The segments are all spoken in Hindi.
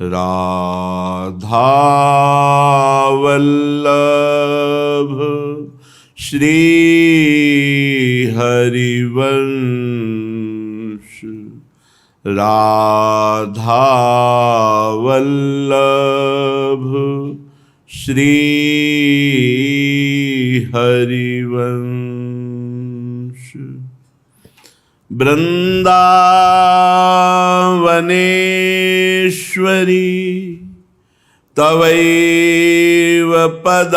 राधा वल्लभ श्री हरिवंश, राधा वल्लभ श्री हरिवंश। वृंदावनेश्वरी तवैव पदारविंदम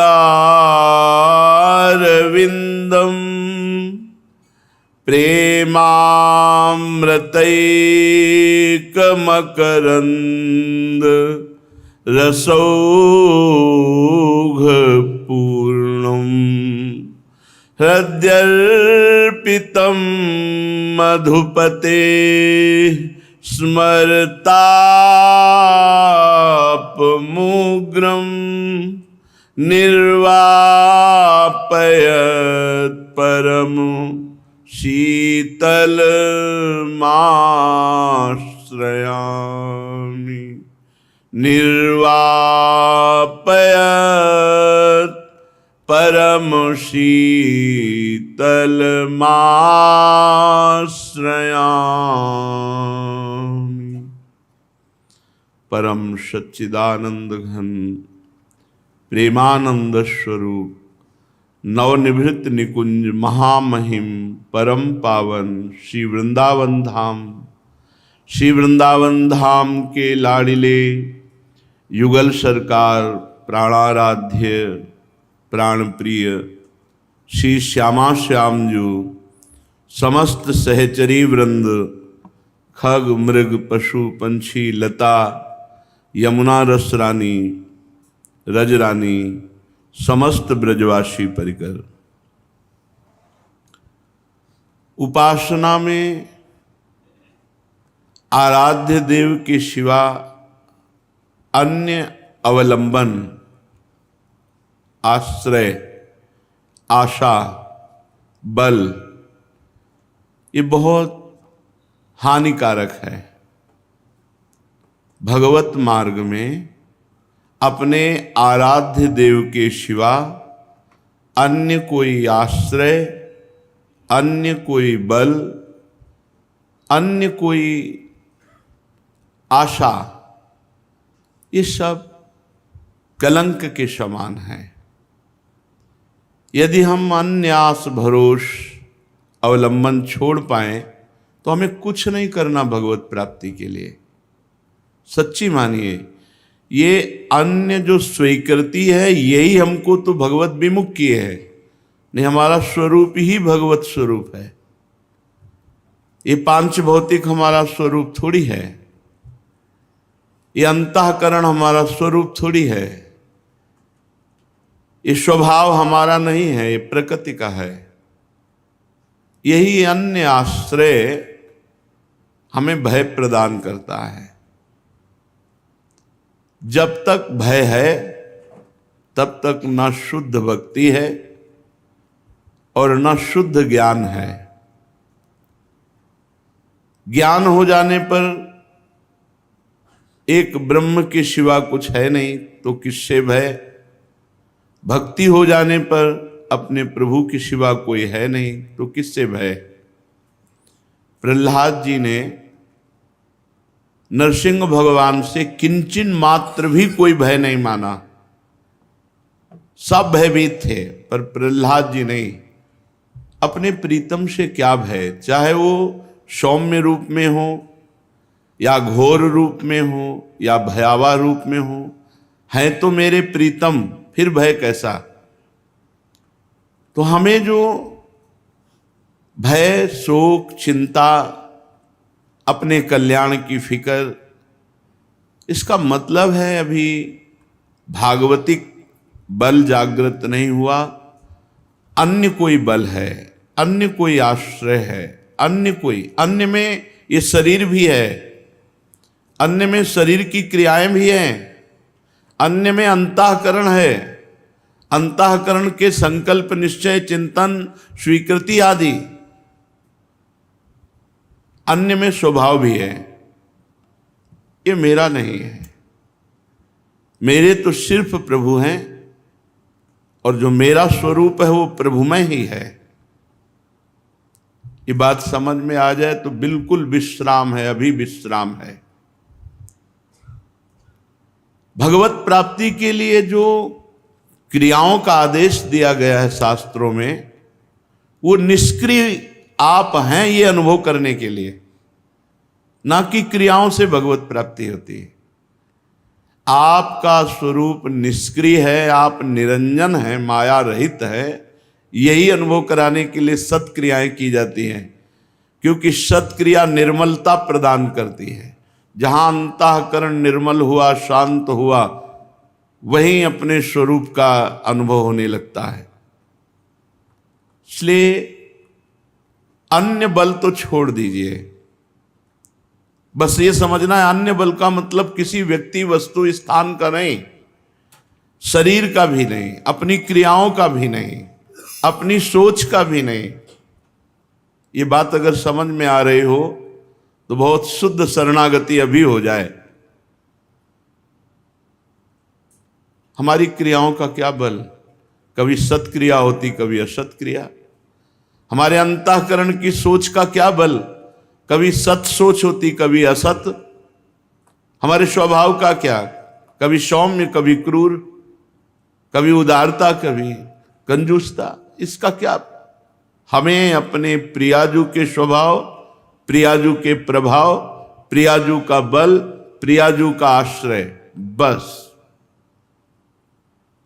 प्रेमामृतैकमकरंद रसौघपूर्णं हृद्यर्पितं मधुपते स्मरतापमुग्रं निर्वापयत् परम शीतलमाश्रयामि। निर्वापयत् परम शीतलमाश्रयामि। परम सच्चिदानंद घन प्रेमानंद स्वरूप नवनिभृत निकुंज महामहिम परम पावन श्री वृंदावन धाम, श्री वृंदावन धाम के लाडिले युगल सरकार प्राणाराध्य प्राण प्रिय श्री श्यामा श्याम जो समस्त सहचरी वृंद खग मृग पशु पंछी लता यमुना रस रानी रजरानी समस्त ब्रजवासी परिकर। उपासना में आराध्य देव के सिवा अन्य अवलंबन आश्रय आशा बल ये बहुत हानिकारक है। भगवत मार्ग में अपने आराध्य देव के सिवा अन्य कोई आश्रय, अन्य कोई बल, अन्य कोई आशा, ये सब कलंक के समान है। यदि हम अन्य आस भरोस अवलंबन छोड़ पाएं तो हमें कुछ नहीं करना भगवत प्राप्ति के लिए। सच्ची मानिए, ये अन्य जो स्वीकृति है यही हमको तो भगवत विमुख किए है, नहीं हमारा स्वरूप ही भगवत स्वरूप है। ये पांच भौतिक हमारा स्वरूप थोड़ी है, ये अंतःकरण हमारा स्वरूप थोड़ी है, ये स्वभाव हमारा नहीं है, ये प्रकृति का है। यही अन्य आश्रय हमें भय प्रदान करता है। जब तक भय है तब तक न शुद्ध भक्ति है और न शुद्ध ज्ञान है। ज्ञान हो जाने पर एक ब्रह्म के सिवा कुछ है नहीं तो किससे भय। भक्ति हो जाने पर अपने प्रभु के सिवा कोई है नहीं तो किससे भय। प्रहलाद जी ने नरसिंह भगवान से किंचन मात्र भी कोई भय नहीं माना। सब भयभीत थे पर प्रहलाद जी नहीं। अपने प्रीतम से क्या भय, चाहे वो सौम्य रूप में हो या घोर रूप में हो या भयावह रूप में हो, है तो मेरे प्रीतम, फिर भय कैसा। तो हमें जो भय शोक चिंता अपने कल्याण की फिक्र, इसका मतलब है अभी भागवतिक बल जागृत नहीं हुआ। अन्य कोई बल है, अन्य कोई आश्रय है, अन्य कोई, अन्य में ये शरीर भी है, अन्य में शरीर की क्रियाएं भी हैं, अन्य में अंतःकरण है, अंतःकरण के संकल्प निश्चय चिंतन स्वीकृति आदि, अन्य में स्वभाव भी है। ये मेरा नहीं है, मेरे तो सिर्फ प्रभु हैं और जो मेरा स्वरूप है वो प्रभुमय ही है। ये बात समझ में आ जाए तो बिल्कुल विश्राम है, अभी विश्राम है। भगवत प्राप्ति के लिए जो क्रियाओं का आदेश दिया गया है शास्त्रों में, वो निष्क्रिय आप हैं ये अनुभव करने के लिए, ना कि क्रियाओं से भगवत प्राप्ति होती है। आपका स्वरूप निष्क्रिय है, आप निरंजन है, माया रहित है, यही अनुभव कराने के लिए सत्क्रियाएं की जाती हैं, क्योंकि सत्क्रिया निर्मलता प्रदान करती है। जहां अंतःकरण निर्मल हुआ, शांत हुआ, वहीं अपने स्वरूप का अनुभव होने लगता है। इसलिए अन्य बल तो छोड़ दीजिए, बस ये समझना है अन्य बल का मतलब किसी व्यक्ति, वस्तु, स्थान का नहीं, शरीर का भी नहीं, अपनी क्रियाओं का भी नहीं, अपनी सोच का भी नहीं। ये बात अगर समझ में आ रही हो तो बहुत शुद्ध शरणागति अभी हो जाए। हमारी क्रियाओं का क्या बल, कभी सत्क्रिया होती, कभी असत क्रिया। हमारे अंतःकरण की सोच का क्या बल, कभी सत सोच होती, कभी असत। हमारे स्वभाव का क्या, कभी सौम्य, कभी क्रूर, कभी उदारता, कभी कंजूसता। इसका क्या? हमें अपने प्रियाजू के स्वभाव, प्रियाजू के प्रभाव, प्रियाजू का बल, प्रियाजू का आश्रय, बस।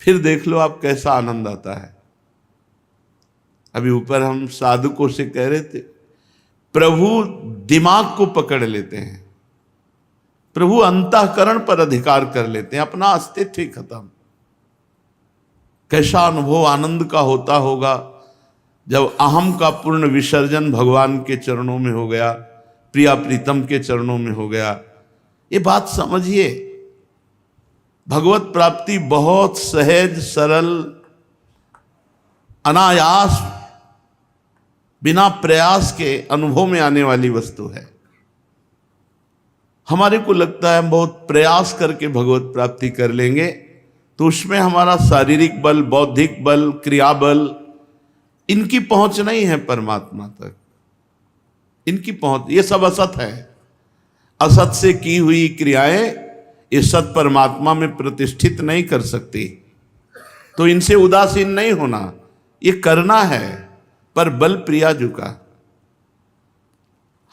फिर देख लो आप कैसा आनंद आता है। अभी ऊपर हम साधकों से कह रहे थे, प्रभु दिमाग को पकड़ लेते हैं, प्रभु अंतःकरण पर अधिकार कर लेते हैं, अपना अस्तित्व ही खत्म। कैसा अनुभव आनंद का होता होगा जब अहम का पूर्ण विसर्जन भगवान के चरणों में हो गया, प्रिया प्रीतम के चरणों में हो गया। ये बात समझिए, भगवत प्राप्ति बहुत सहज, सरल, अनायास, बिना प्रयास के अनुभव में आने वाली वस्तु है। हमारे को लगता है हम बहुत प्रयास करके भगवत प्राप्ति कर लेंगे तो उसमें हमारा शारीरिक बल, बौद्धिक बल, क्रिया बल, इनकी पहुंच नहीं है परमात्मा तक। इनकी पहुंच, ये सब असत है। असत से की हुई क्रियाएं ये सत परमात्मा में प्रतिष्ठित नहीं कर सकती, तो इनसे उदासीन नहीं होना, ये करना है, पर बल प्रियाजू का।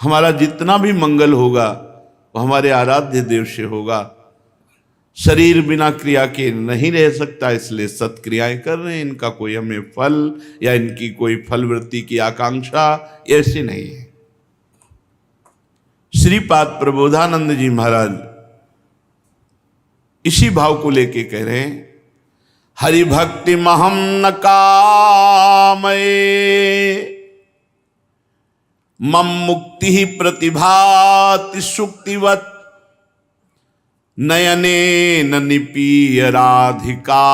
हमारा जितना भी मंगल होगा वो हमारे आराध्य देव से होगा। शरीर बिना क्रिया के नहीं रह सकता, इसलिए सत्क्रियाएं कर रहे हैं। इनका कोई हमें फल या इनकी कोई फलवृत्ति की आकांक्षा ऐसी नहीं है। श्रीपाद प्रबोधानंद जी महाराज इसी भाव को लेके कह रहे हैं, हरि भक्ति महम न कामये, मम मुक्ति ही प्रतिभाति सुक्तिवत, नयने न निपीय राधिका,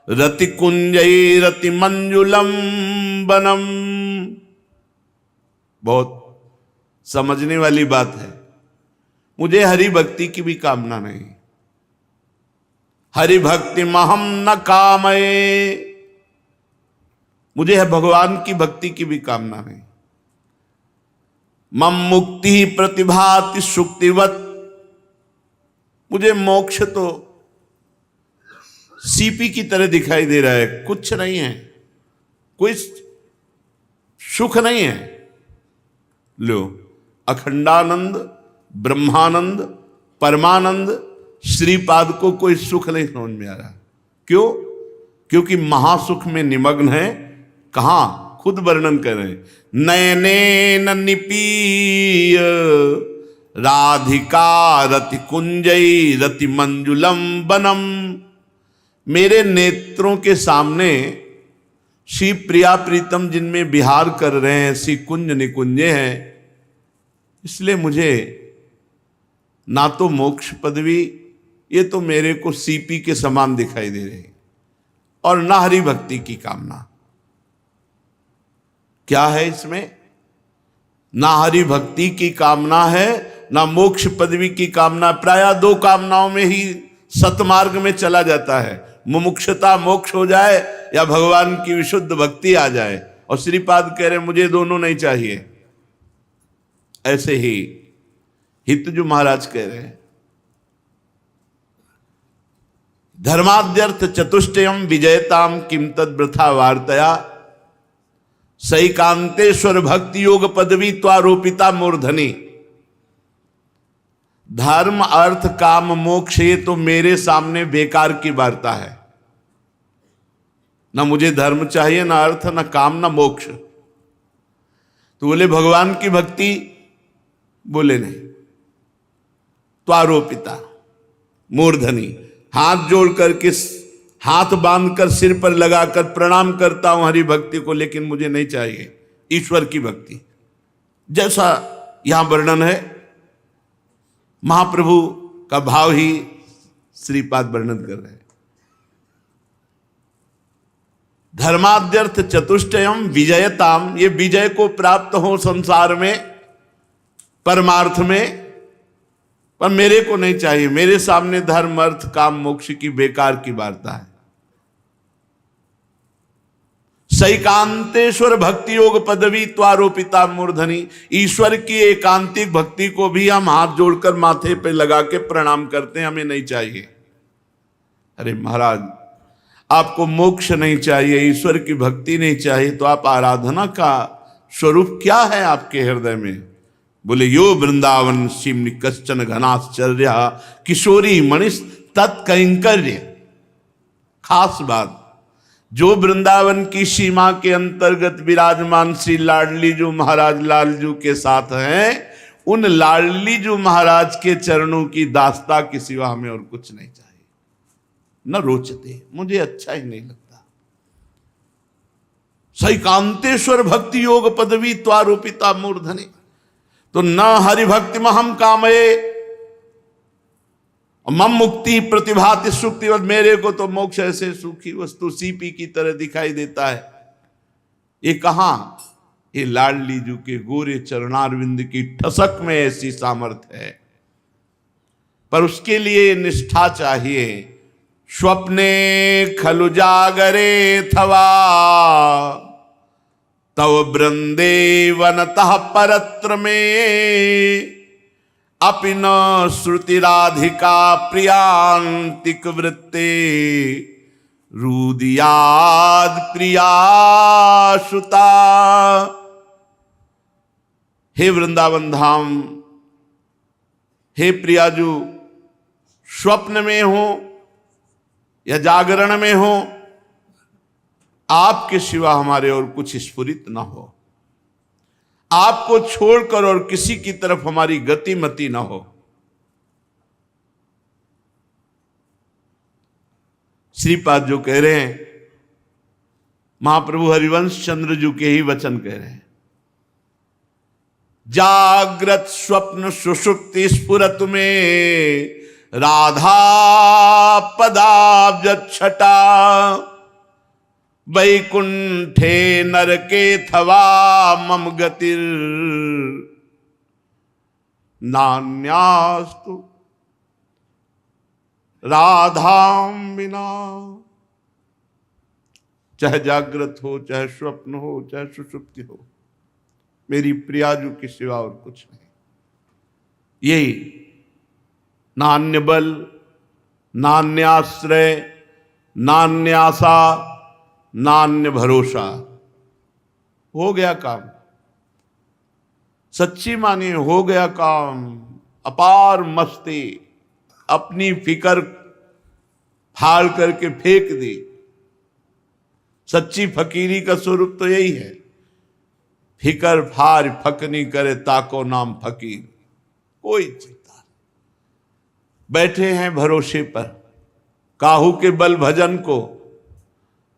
रति कुंजई रति मंजुलम बनम। बहुत समझने वाली बात है। मुझे हरि भक्ति की भी कामना नहीं, हरि भक्ति महम न कामये, मुझे भगवान की भक्ति की भी कामना नहीं। मम मुक्ति ही प्रतिभाति सुक्तिवत, मुझे मोक्ष तो सीपी की तरह दिखाई दे रहा है, कुछ नहीं है, कोई सुख नहीं है। लो, अखंडानंद, ब्रह्मानंद, परमानंद, श्रीपाद को कोई सुख नहीं समझ में आ रहा। क्यों? क्योंकि महासुख में निमग्न है। कहां? खुद वर्णन कर रहे हैं, नयने न निपीय राधिका, रति कुंजई रति मंजुलम बनम। मेरे नेत्रों के सामने श्री प्रिया प्रीतम जिनमें विहार कर रहे हैं, श्री कुंज निकुंजे हैं, इसलिए मुझे ना तो मोक्ष पदवी, ये तो मेरे को सीपी के समान दिखाई दे रही, और ना हरि भक्ति की कामना। क्या है इसमें? ना हरि भक्ति की कामना है, ना मोक्ष पदवी की कामना। प्रायः दो कामनाओं में ही सतमार्ग में चला जाता है, मुमुक्षुता मोक्ष हो जाए या भगवान की विशुद्ध भक्ति आ जाए। और श्रीपाद कह रहे मुझे दोनों नहीं चाहिए। ऐसे ही हितजू महाराज कह रहे हैं, धर्माद्यर्थ चतुष्टयम विजयताम किम तद वृथा वार्तया, सैकांतेश्वर भक्ति योग पदवी त्वारोपिता मूर्धनि। धर्म अर्थ काम मोक्ष ये तो मेरे सामने बेकार की वार्ता है। ना मुझे धर्म चाहिए, ना अर्थ, ना काम, ना मोक्ष। तो बोले भगवान की भक्ति, बोले नहीं। त्वारोपिता मूर्धनि, हाथ जोड़ करके, हाथ बांधकर सिर पर लगाकर प्रणाम करता हूं हरि भक्ति को, लेकिन मुझे नहीं चाहिए ईश्वर की भक्ति। जैसा यहां वर्णन है, महाप्रभु का भाव ही श्रीपाद वर्णन कर रहे हैं। धर्माद्यर्थ चतुष्टयम विजयताम, ये विजय को प्राप्त हो संसार में, परमार्थ में, पर मेरे को नहीं चाहिए। मेरे सामने धर्म अर्थ काम मोक्ष की बेकार की वार्ता है। सैकांतेश्वर भक्ति योग पदवी त्वारोपिता मूर्धनि, ईश्वर की एकांतिक भक्ति को भी हम हाथ जोड़कर माथे पे लगा के प्रणाम करते हैं, हमें नहीं चाहिए। अरे महाराज, आपको मोक्ष नहीं चाहिए, ईश्वर की भक्ति नहीं चाहिए, तो आप आराधना का स्वरूप क्या है आपके हृदय में? बोले यो वृंदावन शिम्नि कश्चन घनाश्चर्य किशोरी मणिस तत्कैंकर्य। खास बात, जो वृंदावन की सीमा के अंतर्गत विराजमान श्री लाडलीजू महाराज लालजू के साथ हैं, उन लाडलीजू महाराज के चरणों की दास्ता के सिवा हमें और कुछ नहीं चाहिए। न रोचते, मुझे अच्छा ही नहीं लगता। सैकांतेश्वर भक्ति योग पदवी त्वारोपिता मूर्धनि, तो न हरिभक्ति महम कामये मम मुक्ति प्रतिभाति सुक्ति, और मेरे को तो मोक्ष ऐसे सुखी वस्तु सीपी की तरह दिखाई देता है। ये कहां? ये लाडलीजू के गोरे चरणारविंद की ठसक में ऐसी सामर्थ्य है, पर उसके लिए निष्ठा चाहिए। स्वप्ने खलु जागरे थवा तव वृंदे वनतः परत्र में, अपि न श्रुतिराधिका प्रियांतिक वृत्ते रुदियाद प्रियासुता। हे वृंदावन धाम, हे प्रियाजू, स्वप्न में हो या जागरण में हो, आपके सिवा हमारे और कुछ स्फुरित न हो। आपको छोड़कर और किसी की तरफ हमारी गति मति न हो। श्रीपाद जो कह रहे हैं, महाप्रभु हरिवंश चंद्र जी के ही वचन कह रहे हैं। जागृत स्वप्न सुषुप्ति स्फुरत में राधा पदाब्ज छटा, वैकुंठे नरके थवा मम गतिर नान्यास्तु राधाम बिना। चाहे जागृत हो, चाहे स्वप्न हो, चाहे सुषुप्ति हो, मेरी प्रियाजू के सिवा और कुछ नहीं। यही नान्य बल, नान्य आश्रय, नान्य आशा, नान्य भरोसा। हो गया काम, सच्ची मानिए हो गया काम। अपार मस्ती, अपनी फिकर फाड़ करके फेंक दी। सच्ची फकीरी का स्वरूप तो यही है। फिकर फार फकनी करे ताको नाम फकीर। कोई चिंता नहीं, बैठे हैं भरोसे पर। काहू के बल भजन को,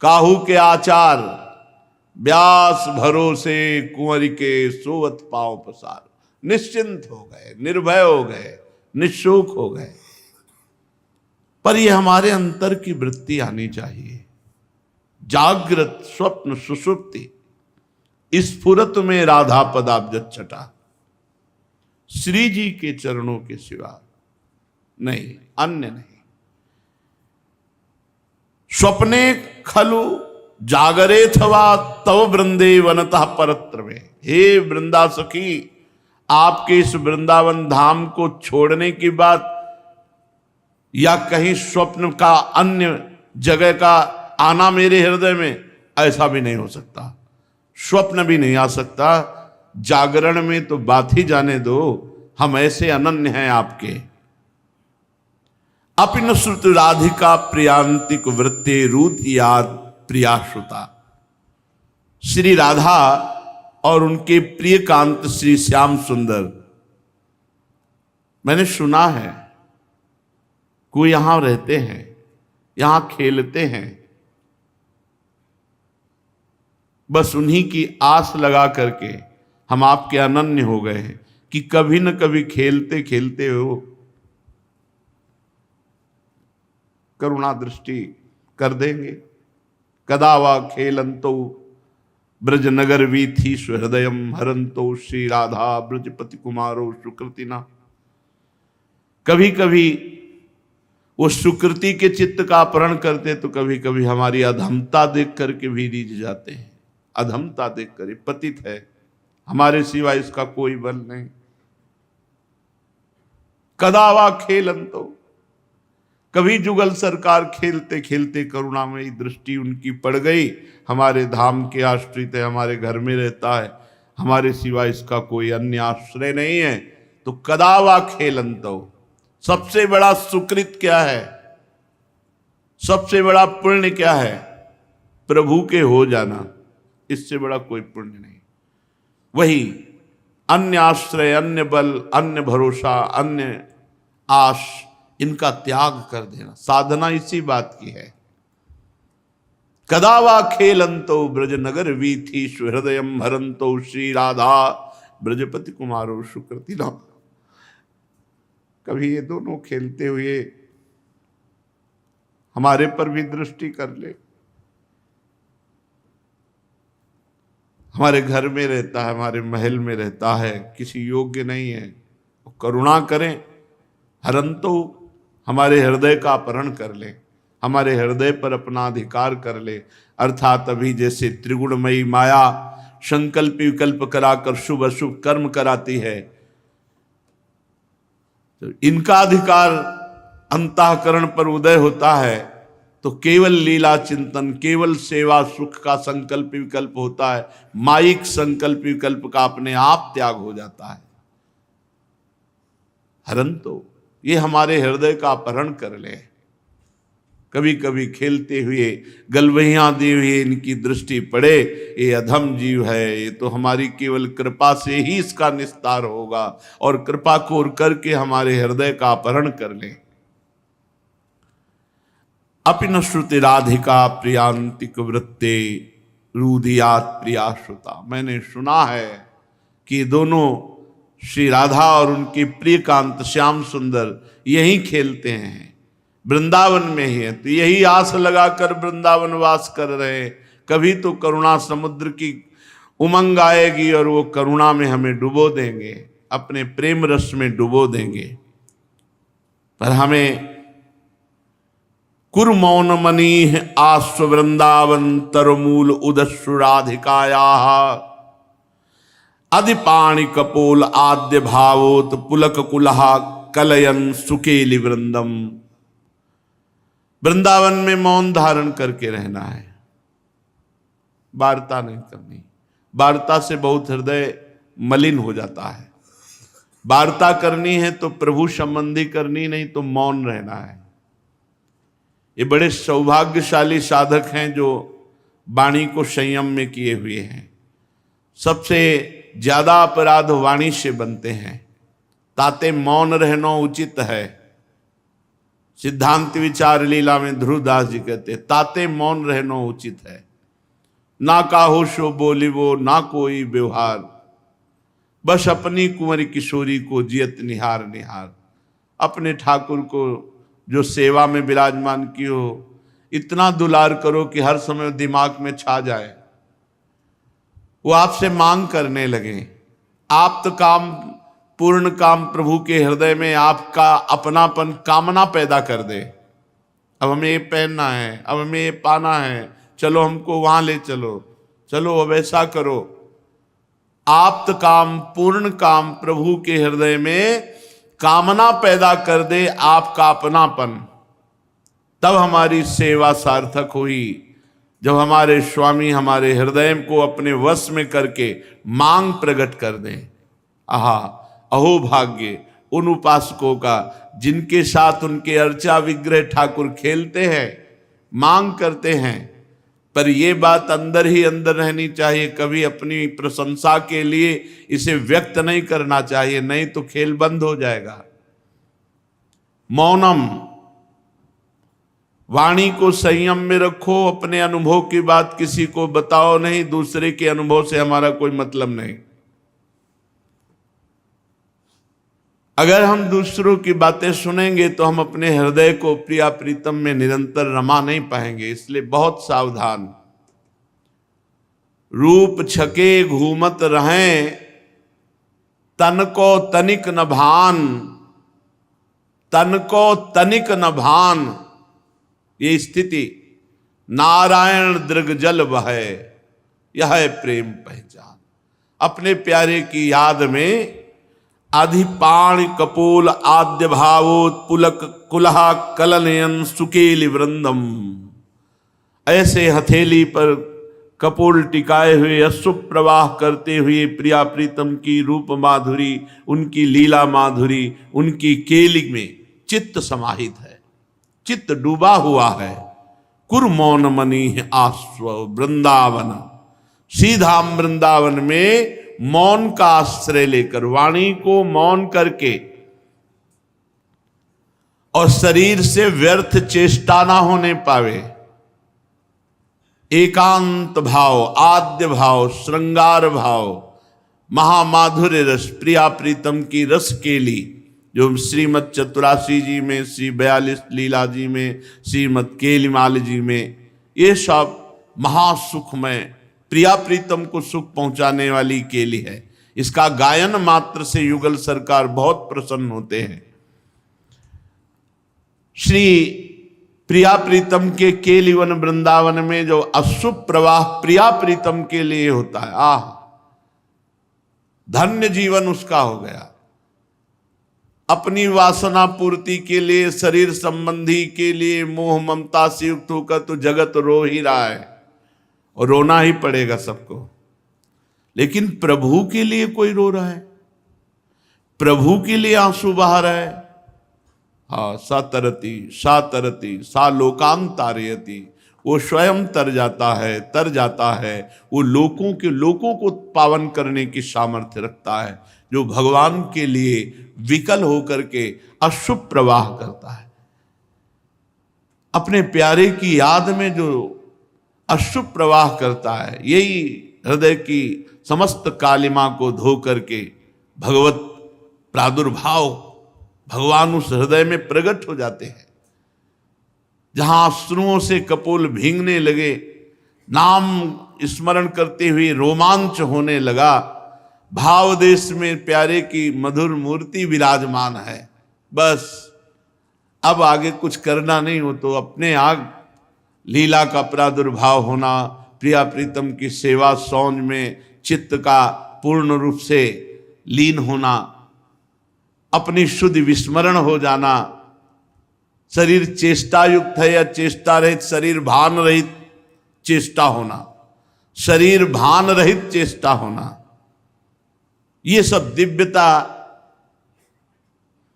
काहू के आचार, व्यास भरोसे कुंवरी के सोवत पांव पसार। निश्चिंत हो गए, निर्भय हो गए, निशोक हो गए। पर यह हमारे अंतर की वृत्ति आनी चाहिए। जागृत स्वप्न सुषुप्ति स्फुरत में राधा पदाब्ज छटा। श्री जी के चरणों के सिवा नहीं, अन्य नहीं। स्वप्ने खलु जागरेथवा तव वृंदे वनतः परत्र में। हे वृंदा सखी, आपके इस वृंदावन धाम को छोड़ने की बात या कहीं स्वप्न का अन्य जगह का आना मेरे हृदय में, ऐसा भी नहीं हो सकता। स्वप्न भी नहीं आ सकता। जागरण में तो बात ही जाने दो, हम ऐसे अनन्य हैं आपके। अपिन श्रुत राधिका प्रियांतिक वृत्ते रूतियात प्रियाश्रुता। श्री राधा और उनके प्रिय कांत श्री श्याम सुंदर, मैंने सुना है कोई यहां रहते हैं, यहां खेलते हैं, बस उन्हीं की आस लगा करके हम आपके अनन्य हो गए हैं कि कभी न कभी खेलते खेलते हो करुणा दृष्टि कर देंगे। कदा वा खेलंतो ब्रज नगर वीथी सुहृदयम हरंतो श्री राधा ब्रजपति कुमारो सुकृतिना। कभी कभी वो सुकृति के चित्त का अपहरण करते तो कभी कभी हमारी अधमता देख करके भी रीझ जाते हैं। अधमता देख कर, पतित है, हमारे सिवा इसका कोई बल नहीं। कदावा खेलंतो, कभी जुगल सरकार खेलते खेलते करुणामयी दृष्टि उनकी पड़ गई, हमारे धाम के आश्रित है, हमारे घर में रहता है, हमारे सिवा इसका कोई अन्य आश्रय नहीं है, तो कदावा खेलंतो। सबसे बड़ा सुकृत क्या है, सबसे बड़ा पुण्य क्या है? प्रभु के हो जाना, इससे बड़ा कोई पुण्य नहीं। वही अन्य आश्रय, अन्य बल, अन्य भरोसा, अन्य आश, इनका त्याग कर देना, साधना इसी बात की है। कदावा खेलंतो ब्रज नगर वीथी सुहृदयम हरंतो श्री राधा ब्रजपति कुमारो सुकृतिना। कभी ये दोनों खेलते हुए हमारे पर भी दृष्टि कर ले। हमारे घर में रहता है, हमारे महल में रहता है, किसी योग्य नहीं है, तो करुणा करें, हरंतो, हमारे हृदय का अपहरण कर ले, हमारे हृदय पर अपना अधिकार कर ले। अर्थात अभी जैसे त्रिगुणमयी माया संकल्प विकल्प कराकर शुभ अशुभ कर्म कराती है, तो इनका अधिकार अंतःकरण पर उदय होता है तो केवल लीला चिंतन, केवल सेवा सुख का संकल्प विकल्प होता है। माइक संकल्प विकल्प का अपने आप त्याग हो जाता है। हरंतो, ये हमारे हृदय का अपहरण कर ले। कभी कभी खेलते हुए गलवहियां दी हुई इनकी दृष्टि पड़े, ये अधम जीव है, ये तो हमारी केवल कृपा से ही इसका निस्तार होगा, और कृपा को करके हमारे हृदय का अपहरण कर ले। अपिन श्रुति राधिका प्रियांतिक वृत्ते रूधियात प्रियाश्रुता। मैंने सुना है कि दोनों श्री राधा और उनके प्रिय कांत श्याम सुंदर यही खेलते हैं, वृंदावन में ही है, तो यही आस लगाकर वृंदावन वास कर रहे हैं। कभी तो करुणा समुद्र की उमंग आएगी और वो करुणा में हमें डुबो देंगे, अपने प्रेम रस में डुबो देंगे। पर हमें कुरमौन मनीह आस्व वृंदावन तरमूल उदस्सु राधिकाया अधिपाणि कपोल आद्य भावोत पुलक कुलहा कलयन सुकेली वृंदम। वृंदावन में मौन धारण करके रहना है, वार्ता नहीं करनी। वार्ता से बहुत हृदय मलिन हो जाता है। वार्ता करनी है तो प्रभु संबंधी करनी, नहीं तो मौन रहना है। ये बड़े सौभाग्यशाली साधक हैं जो वाणी को संयम में किए हुए हैं। सबसे ज्यादा अपराध वाणी से बनते हैं। ताते मौन रहना उचित है। सिद्धांत विचार लीला में ध्रुवदास जी कहते ताते मौन रहना उचित है। ना काहो शो बोली वो ना कोई व्यवहार, बस अपनी कुंवरी किशोरी को जियत निहार निहार। अपने ठाकुर को जो सेवा में विराजमान की हो, इतना दुलार करो कि हर समय दिमाग में छा जाए, वो आपसे मांग करने लगे। आप तो काम पूर्ण काम प्रभु के हृदय में आपका अपनापन कामना पैदा कर दे। अब हमें ये पहनना है, अब हमें ये पाना है, चलो हमको वहां ले चलो, चलो अब ऐसा करो। आप्त काम पूर्ण काम प्रभु के हृदय में कामना पैदा कर दे, आपका अपनापन, तब हमारी सेवा सार्थक हुई। जब हमारे स्वामी हमारे हृदय को अपने वश में करके मांग प्रकट कर दें। आहा, अहो भाग्य उन उपासकों का जिनके साथ उनके अर्चा विग्रह ठाकुर खेलते हैं, मांग करते हैं, पर यह बात अंदर ही अंदर रहनी चाहिए, कभी अपनी प्रशंसा के लिए इसे व्यक्त नहीं करना चाहिए, नहीं तो खेल बंद हो जाएगा। मौनम, वाणी को संयम में रखो, अपने अनुभव की बात किसी को बताओ नहीं, दूसरे के अनुभव से हमारा कोई मतलब नहीं। अगर हम दूसरों की बातें सुनेंगे तो हम अपने हृदय को प्रिया प्रीतम में निरंतर रमा नहीं पाएंगे, इसलिए बहुत सावधान। रूप छके घूमत रहें, तन को तनिक न भान, तन को तनिक न भान, ये स्थिति नारायण दृग जल बहे, यह है प्रेम पहचान। अपने प्यारे की याद में अधिपाण कपोल आद्य भावोत्पुलक कुलहा कलनयन सुकेली वृंदम, ऐसे हथेली पर कपोल टिकाए हुए अश्रु प्रवाह करते हुए प्रिया प्रीतम की रूप माधुरी, उनकी लीला माधुरी, उनकी केली में चित्त समाहित है, चित्त डूबा हुआ है। कुर मौन मनी आस्व वृंदावन, सीधा वृंदावन में मौन का आश्रय लेकर, वाणी को मौन करके और शरीर से व्यर्थ चेष्टा ना होने पावे, एकांत भाव, आद्य भाव, श्रृंगार भाव, महामाधुर्य रस, प्रिया प्रीतम की रस केली, जो श्रीमद चतुरासी जी में, श्री 42 लीला जी में, श्रीमद केलीमाल जी में, ये सब महासुखमय प्रिया प्रीतम को सुख पहुंचाने वाली केली है। इसका गायन मात्र से युगल सरकार बहुत प्रसन्न होते हैं। श्री प्रिया प्रीतम के केलीवन वृंदावन में जो अश्रु प्रवाह प्रिया प्रीतम के लिए होता है, आह, धन्य जीवन उसका हो गया। अपनी वासना पूर्ति के लिए, शरीर संबंधी के लिए मोह ममता से युक्त होकर तो जगत रो ही रहा है और रोना ही पड़ेगा सबको, लेकिन प्रभु के लिए कोई रो रहा है, प्रभु के लिए आंसू बहा रहा है। हाँ, सा तरती सा तरती सा लोकांत तारयति, वो स्वयं तर जाता है, वो लोकों को पावन करने की सामर्थ्य रखता है, जो भगवान के लिए विकल होकर के अशुभ प्रवाह करता है। अपने प्यारे की याद में जो अशुभ प्रवाह करता है, यही हृदय की समस्त कालिमा को धो करके भगवत प्रादुर्भाव, भगवान उस हृदय में प्रकट हो जाते हैं। जहां अश्रुओं से कपोल भींगने लगे, नाम स्मरण करते हुए रोमांच होने लगा, भाव देश में प्यारे की मधुर मूर्ति विराजमान है। बस अब आगे कुछ करना नहीं हो तो अपने आग लीला का प्रादुर्भाव होना, प्रिया प्रीतम की सेवा सौंज में चित्त का पूर्ण रूप से लीन होना, अपनी शुद्ध विस्मरण हो जाना, शरीर चेष्टा युक्त है या चेष्टा रहित, शरीर भान रहित चेष्टा होना, शरीर भान रहित चेष्टा होना, ये सब दिव्यता।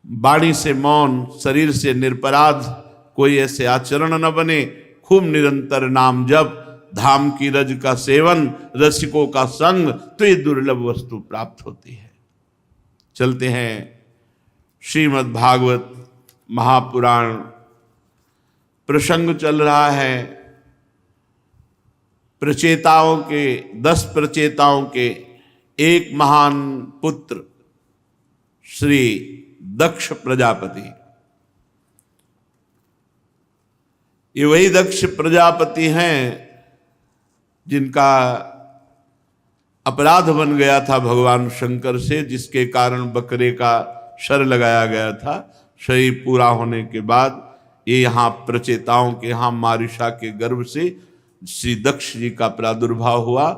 वाणी से मौन, शरीर से निरपराध कोई ऐसे आचरण न बने। खूब निरंतर नाम जप, धाम की रज का सेवन, रसिकों का संग, तो ये दुर्लभ वस्तु प्राप्त होती है। चलते हैं श्रीमद् भागवत महापुराण, प्रसंग चल रहा है प्रचेताओं के, 10 प्रचेताओं के एक महान पुत्र श्री दक्ष प्रजापति। ये वही दक्ष प्रजापति हैं जिनका अपराध बन गया था भगवान शंकर से, जिसके कारण बकरे का शर लगाया गया था। शरीर पूरा होने के बाद ये यहाँ प्रचेताओं के यहाँ मारिशा के गर्भ से श्री दक्ष जी का प्रादुर्भाव हुआ।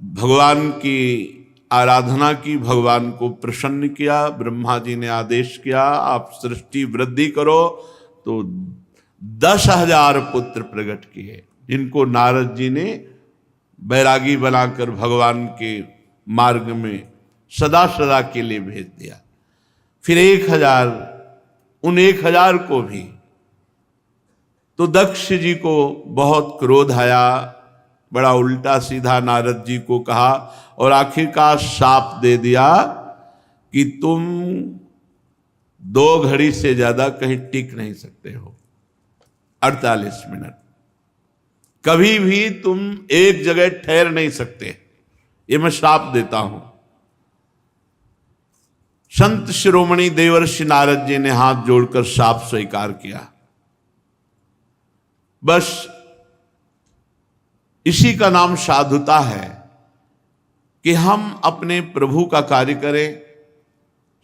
भगवान की आराधना की, भगवान को प्रसन्न किया। ब्रह्मा जी ने आदेश किया आप सृष्टि वृद्धि करो, तो 10,000 पुत्र प्रकट किए, जिनको नारद जी ने बैरागी बनाकर भगवान के मार्ग में सदा सदा के लिए भेज दिया। फिर 1,000, उन 1,000 को भी, तो दक्ष जी को बहुत क्रोध आया, बड़ा उल्टा सीधा नारद जी को कहा और आखिरकार शाप दे दिया कि तुम 2 घड़ी से ज्यादा कहीं टिक नहीं सकते हो, 48 मिनट कभी भी तुम एक जगह ठहर नहीं सकते, ये मैं शाप देता हूं। संत शिरोमणि देवर्षि नारद जी ने हाथ जोड़कर शाप स्वीकार किया। बस इसी का नाम साधुता है कि हम अपने प्रभु का कार्य करें,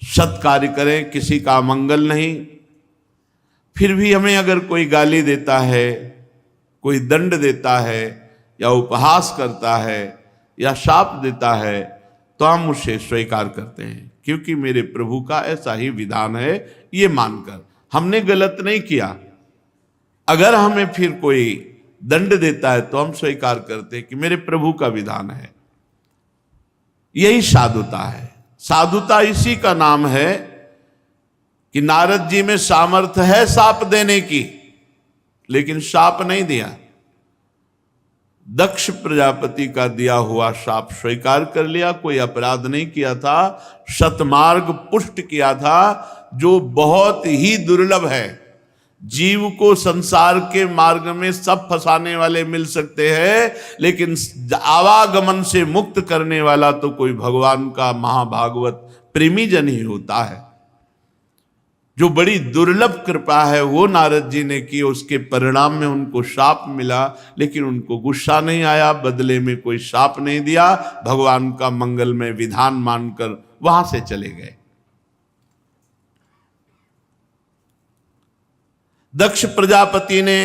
सत कार्य करें, किसी का मंगल नहीं। फिर भी हमें अगर कोई गाली देता है, कोई दंड देता है या उपहास करता है या शाप देता है, तो हम उसे स्वीकार करते हैं, क्योंकि मेरे प्रभु का ऐसा ही विधान है, ये मानकर हमने गलत नहीं किया। अगर हमें फिर कोई दंड देता है तो हम स्वीकार करते हैं कि मेरे प्रभु का विधान है। यही साधुता है। साधुता इसी का नाम है कि नारद जी में सामर्थ्य है शाप देने की, लेकिन शाप नहीं दिया। दक्ष प्रजापति का दिया हुआ शाप स्वीकार कर लिया, कोई अपराध नहीं किया था, सतमार्ग पुष्ट किया था, जो बहुत ही दुर्लभ है। जीव को संसार के मार्ग में सब फंसाने वाले मिल सकते हैं, लेकिन आवागमन से मुक्त करने वाला तो कोई भगवान का महाभागवत प्रेमी जन ही होता है। जो बड़ी दुर्लभ कृपा है वो नारद जी ने की, उसके परिणाम में उनको शाप मिला, लेकिन उनको गुस्सा नहीं आया, बदले में कोई शाप नहीं दिया, भगवान का मंगलमय विधान मानकर वहां से चले गए। दक्ष प्रजापति ने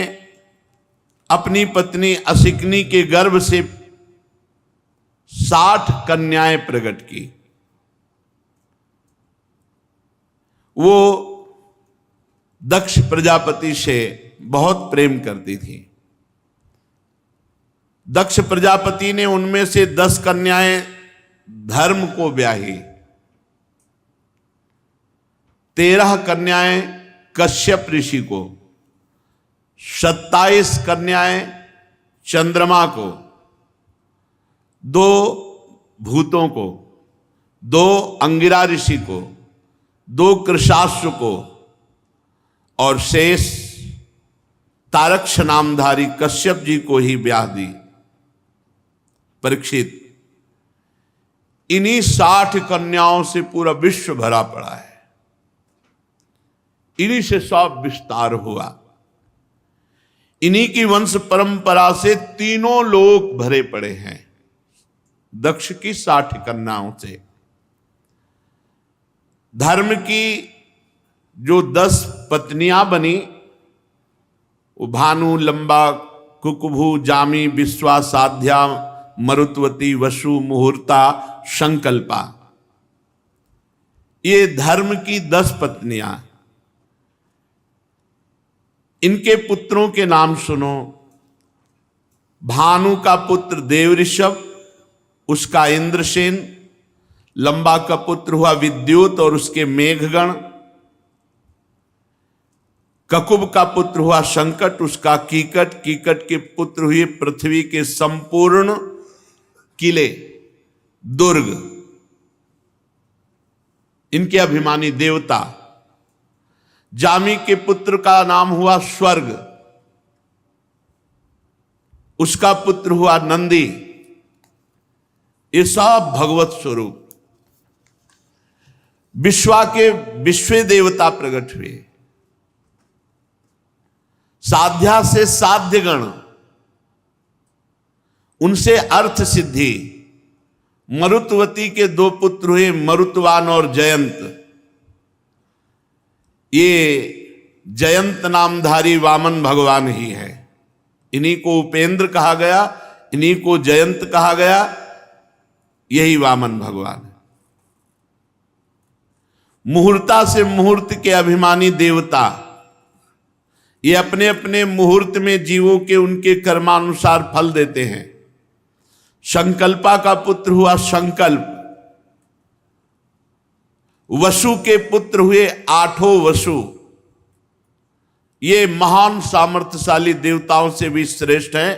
अपनी पत्नी असिकनी के गर्भ से 60 कन्याएं प्रकट की। वो दक्ष प्रजापति से बहुत प्रेम करती थी। दक्ष प्रजापति ने उनमें से 10 कन्याएं धर्म को ब्याही, 13 कन्याएं कश्यप ऋषि को, 27 कन्याएं चंद्रमा को, 2 भूतों को, 2 अंगिरा ऋषि को, 2 कृशाश्व को और शेष तारक्ष नामधारी कश्यप जी को ही ब्याह दी। परीक्षित, इन्हीं 60 कन्याओं से पूरा विश्व भरा पड़ा है, इन्हीं से सब विस्तार हुआ। इन्हीं की वंश परंपरा से तीनों लोक भरे पड़े हैं, दक्ष की 60 कन्याओं से। धर्म की जो 10 पत्नियां बनी, वो भानु, लंबा, कुकुभू, जामी, विश्वा, साध्या, मरुत्वती, वसु, मुहूर्ता, संकल्पा, ये धर्म की 10 पत्नियां। इनके पुत्रों के नाम सुनो। भानु का पुत्र देवऋषभ, उसका इंद्रसेन। लंबा का पुत्र हुआ विद्युत और उसके मेघगण। ककुब का पुत्र हुआ संकट, उसका कीकट। कीकट के पुत्र हुए पृथ्वी के संपूर्ण किले, दुर्ग, इनके अभिमानी देवता। जामी के पुत्र का नाम हुआ स्वर्ग, उसका पुत्र हुआ नंदी। ये सब भगवत स्वरूप। विश्वा के विश्व देवता प्रकट हुए। साध्या से साध्यगण, उनसे अर्थ सिद्धि। मरुत्वती के 2 पुत्र हुए, मरुतवान और जयंत। ये जयंत नामधारी वामन भगवान ही है। इन्हीं को उपेंद्र कहा गया, इन्हीं को जयंत कहा गया, यही वामन भगवान है। मुहूर्ता से मुहूर्त के अभिमानी देवता, ये अपने अपने मुहूर्त में जीवों के उनके कर्मानुसार फल देते हैं। संकल्पा का पुत्र हुआ संकल्प, वसु के पुत्र हुए आठों वसु। ये महान सामर्थ्यशाली देवताओं से भी श्रेष्ठ है।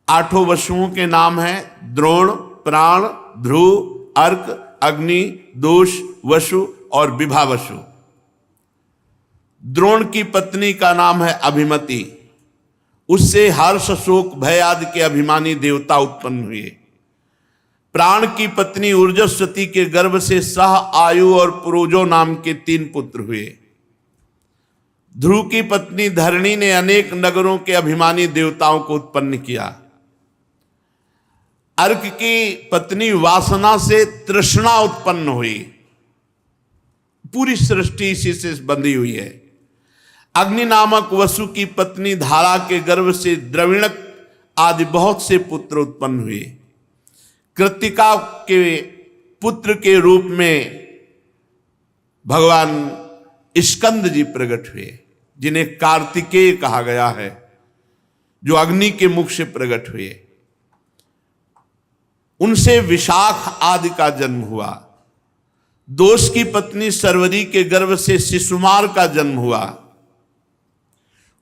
आठों वसुओं के नाम हैं द्रोण, प्राण, ध्रुव, अर्क, अग्नि, दोष, वसु और विभावसु। द्रोण की पत्नी का नाम है अभिमति, उससे हर्ष, शोक, भय आदि के अभिमानी देवता उत्पन्न हुए। प्राण की पत्नी ऊर्जस्वती के गर्भ से सह, आयु और पुरोजो नाम के 3 पुत्र हुए। ध्रुव की पत्नी धरणी ने अनेक नगरों के अभिमानी देवताओं को उत्पन्न किया। अर्क की पत्नी वासना से तृष्णा उत्पन्न हुई। पूरी सृष्टि इसी से बंधी हुई है। अग्नि नामक वसु की पत्नी धारा के गर्भ से द्रविणक आदि बहुत से पुत्र उत्पन्न हुए। कृत्तिका के पुत्र के रूप में भगवान स्कंद जी प्रकट हुए, जिन्हें कार्तिकेय कहा गया है, जो अग्नि के मुख से प्रकट हुए। उनसे विशाख आदि का जन्म हुआ। दोष की पत्नी सर्वरी के गर्भ से शिशुमार का जन्म हुआ।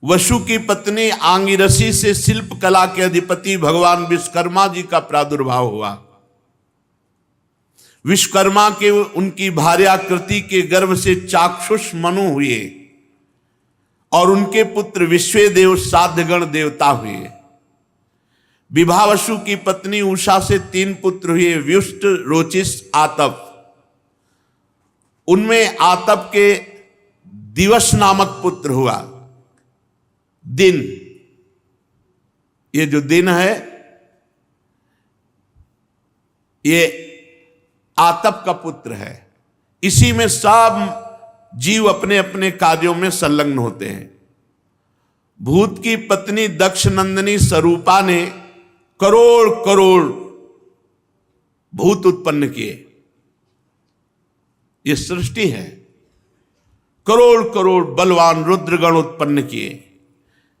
वसु की पत्नी आंगिरसी से शिल्प कला के अधिपति भगवान विश्वकर्मा जी का प्रादुर्भाव हुआ। विश्वकर्मा के उनकी भार्याकृति के गर्भ से चाक्षुष मनु हुए और उनके पुत्र विश्वेदेव साध्यगण देवता हुए। विभावसु की पत्नी उषा से 3 पुत्र हुए, व्युष्ट, रोचिस, आतप। उनमें आतप के दिवस नामक पुत्र हुआ। दिन, ये जो दिन है ये आतप का पुत्र है। इसी में सब जीव अपने अपने कार्यों में संलग्न होते हैं। भूत की पत्नी दक्ष नंदिनी स्वरूपा ने करोड़ करोड़ भूत उत्पन्न किए। ये सृष्टि है। करोड़ करोड़ बलवान रुद्रगण उत्पन्न किए।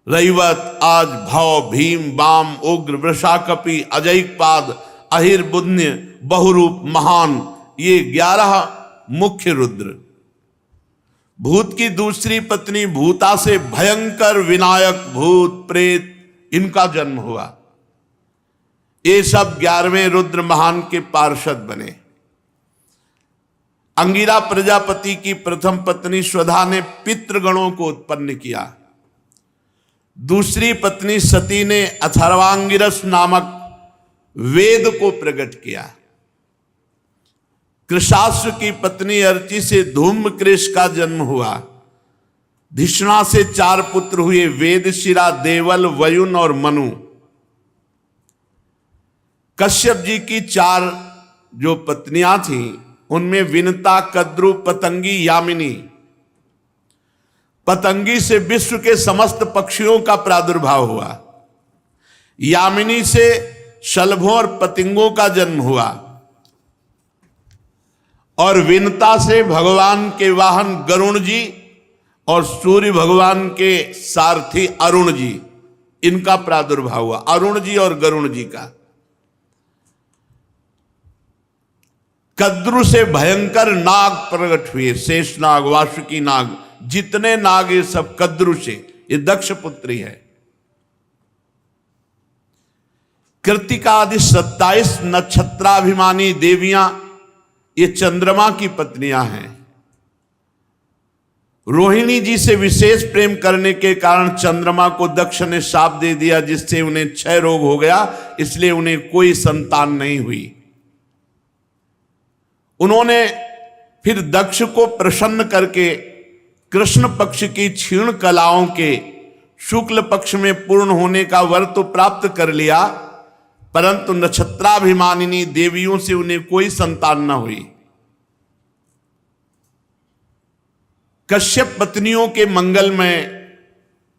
रैवत, आज, भव, भीम, बाम, उग्र, वृषाकपि, अजैकपाद, अहिर, बुध्य, बहुरूप, महान, ये 11 मुख्य रुद्र। भूत की दूसरी पत्नी भूता से भयंकर विनायक, भूत, प्रेत, इनका जन्म हुआ। ये सब 11वें रुद्र महान के पार्षद बने। अंगिरा प्रजापति की प्रथम पत्नी स्वधा ने पितृगणों को उत्पन्न किया। दूसरी पत्नी सती ने अथर्वांगिरस नामक वेद को प्रकट किया। कृशास्त्र की पत्नी अर्ची से धूम्रकृष का जन्म हुआ। धिषणा से 4 पुत्र हुए, वेदशिरा, देवल, वयुन और मनु। कश्यप जी की 4 जो पत्नियां थीं, उनमें विनता, कद्रु, पतंगी, यामिनी। पतंगी से विश्व के समस्त पक्षियों का प्रादुर्भाव हुआ। यामिनी से शलभों और पतिंगों का जन्म हुआ और विनता से भगवान के वाहन गरुण जी और सूर्य भगवान के सारथी अरुण जी, इनका प्रादुर्भाव हुआ। अरुण जी और गरुण जी का। कद्रु से भयंकर नाग प्रकट हुए, शेष नाग, वासुकी नाग, जितने नाग ये सब कद्रु से। ये दक्ष पुत्री है। कृत्तिका आदि 27 नक्षत्राभिमानी देवियां ये चंद्रमा की पत्नियां हैं। रोहिणी जी से विशेष प्रेम करने के कारण चंद्रमा को दक्ष ने शाप दे दिया, जिससे उन्हें क्षय रोग हो गया, इसलिए उन्हें कोई संतान नहीं हुई। उन्होंने फिर दक्ष को प्रसन्न करके कृष्ण पक्ष की क्षीण कलाओं के शुक्ल पक्ष में पूर्ण होने का वर तो प्राप्त कर लिया, परंतु नक्षत्राभिमानिनी देवियों से उन्हें कोई संतान न हुई। कश्यप पत्नियों के मंगल में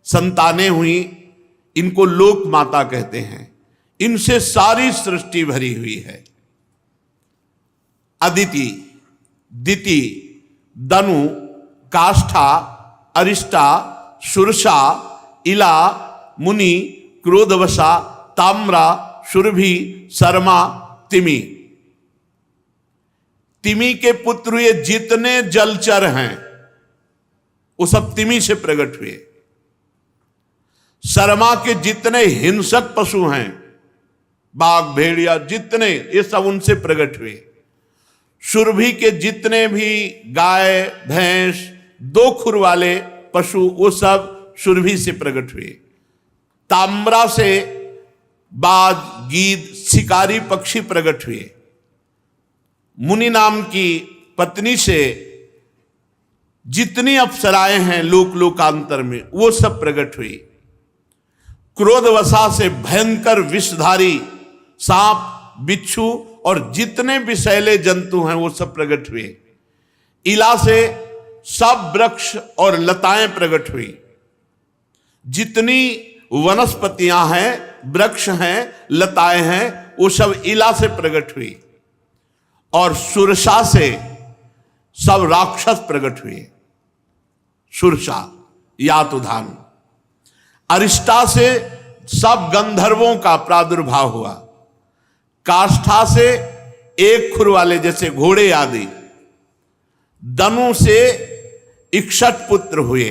संतानें हुई, इनको लोक माता कहते हैं। इनसे सारी सृष्टि भरी हुई है। अदिति, दिति, दनु, काष्ठा, अरिष्टा, सुरसा, इला, मुनि, क्रोधवसा, ताम्रा, सुरभि, शर्मा, तिमि। तिमि के पुत्र हुए जितने जलचर हैं वो सब तिमि से प्रकट हुए। शर्मा के जितने हिंसक पशु हैं, बाघ, भेड़िया, जितने, ये सब उनसे प्रकट हुए। सुरभि के जितने भी गाय, भैंस, दो खुर वाले पशु, वो सब सुरभि से प्रकट हुए। ताम्रा से बाज, गीद, शिकारी पक्षी प्रकट हुए। मुनि नाम की पत्नी से जितनी अप्सराएं हैं लोक लोकांतर में, वो सब प्रकट हुई। क्रोधवसा से भयंकर विषधारी सांप, बिच्छू और जितने विषैले जंतु हैं वो सब प्रकट हुए। इला से सब वृक्ष और लताएं प्रकट हुई। जितनी वनस्पतियां हैं, वृक्ष हैं, लताएं हैं, वो सब इला से प्रकट हुई। और सुरसा से सब राक्षस प्रकट हुए। सुरसा यातुधान। अरिष्टा से सब गंधर्वों का प्रादुर्भाव हुआ। काष्ठा से एक खुर वाले जैसे घोड़े आदि। दनु से 61 पुत्र हुए।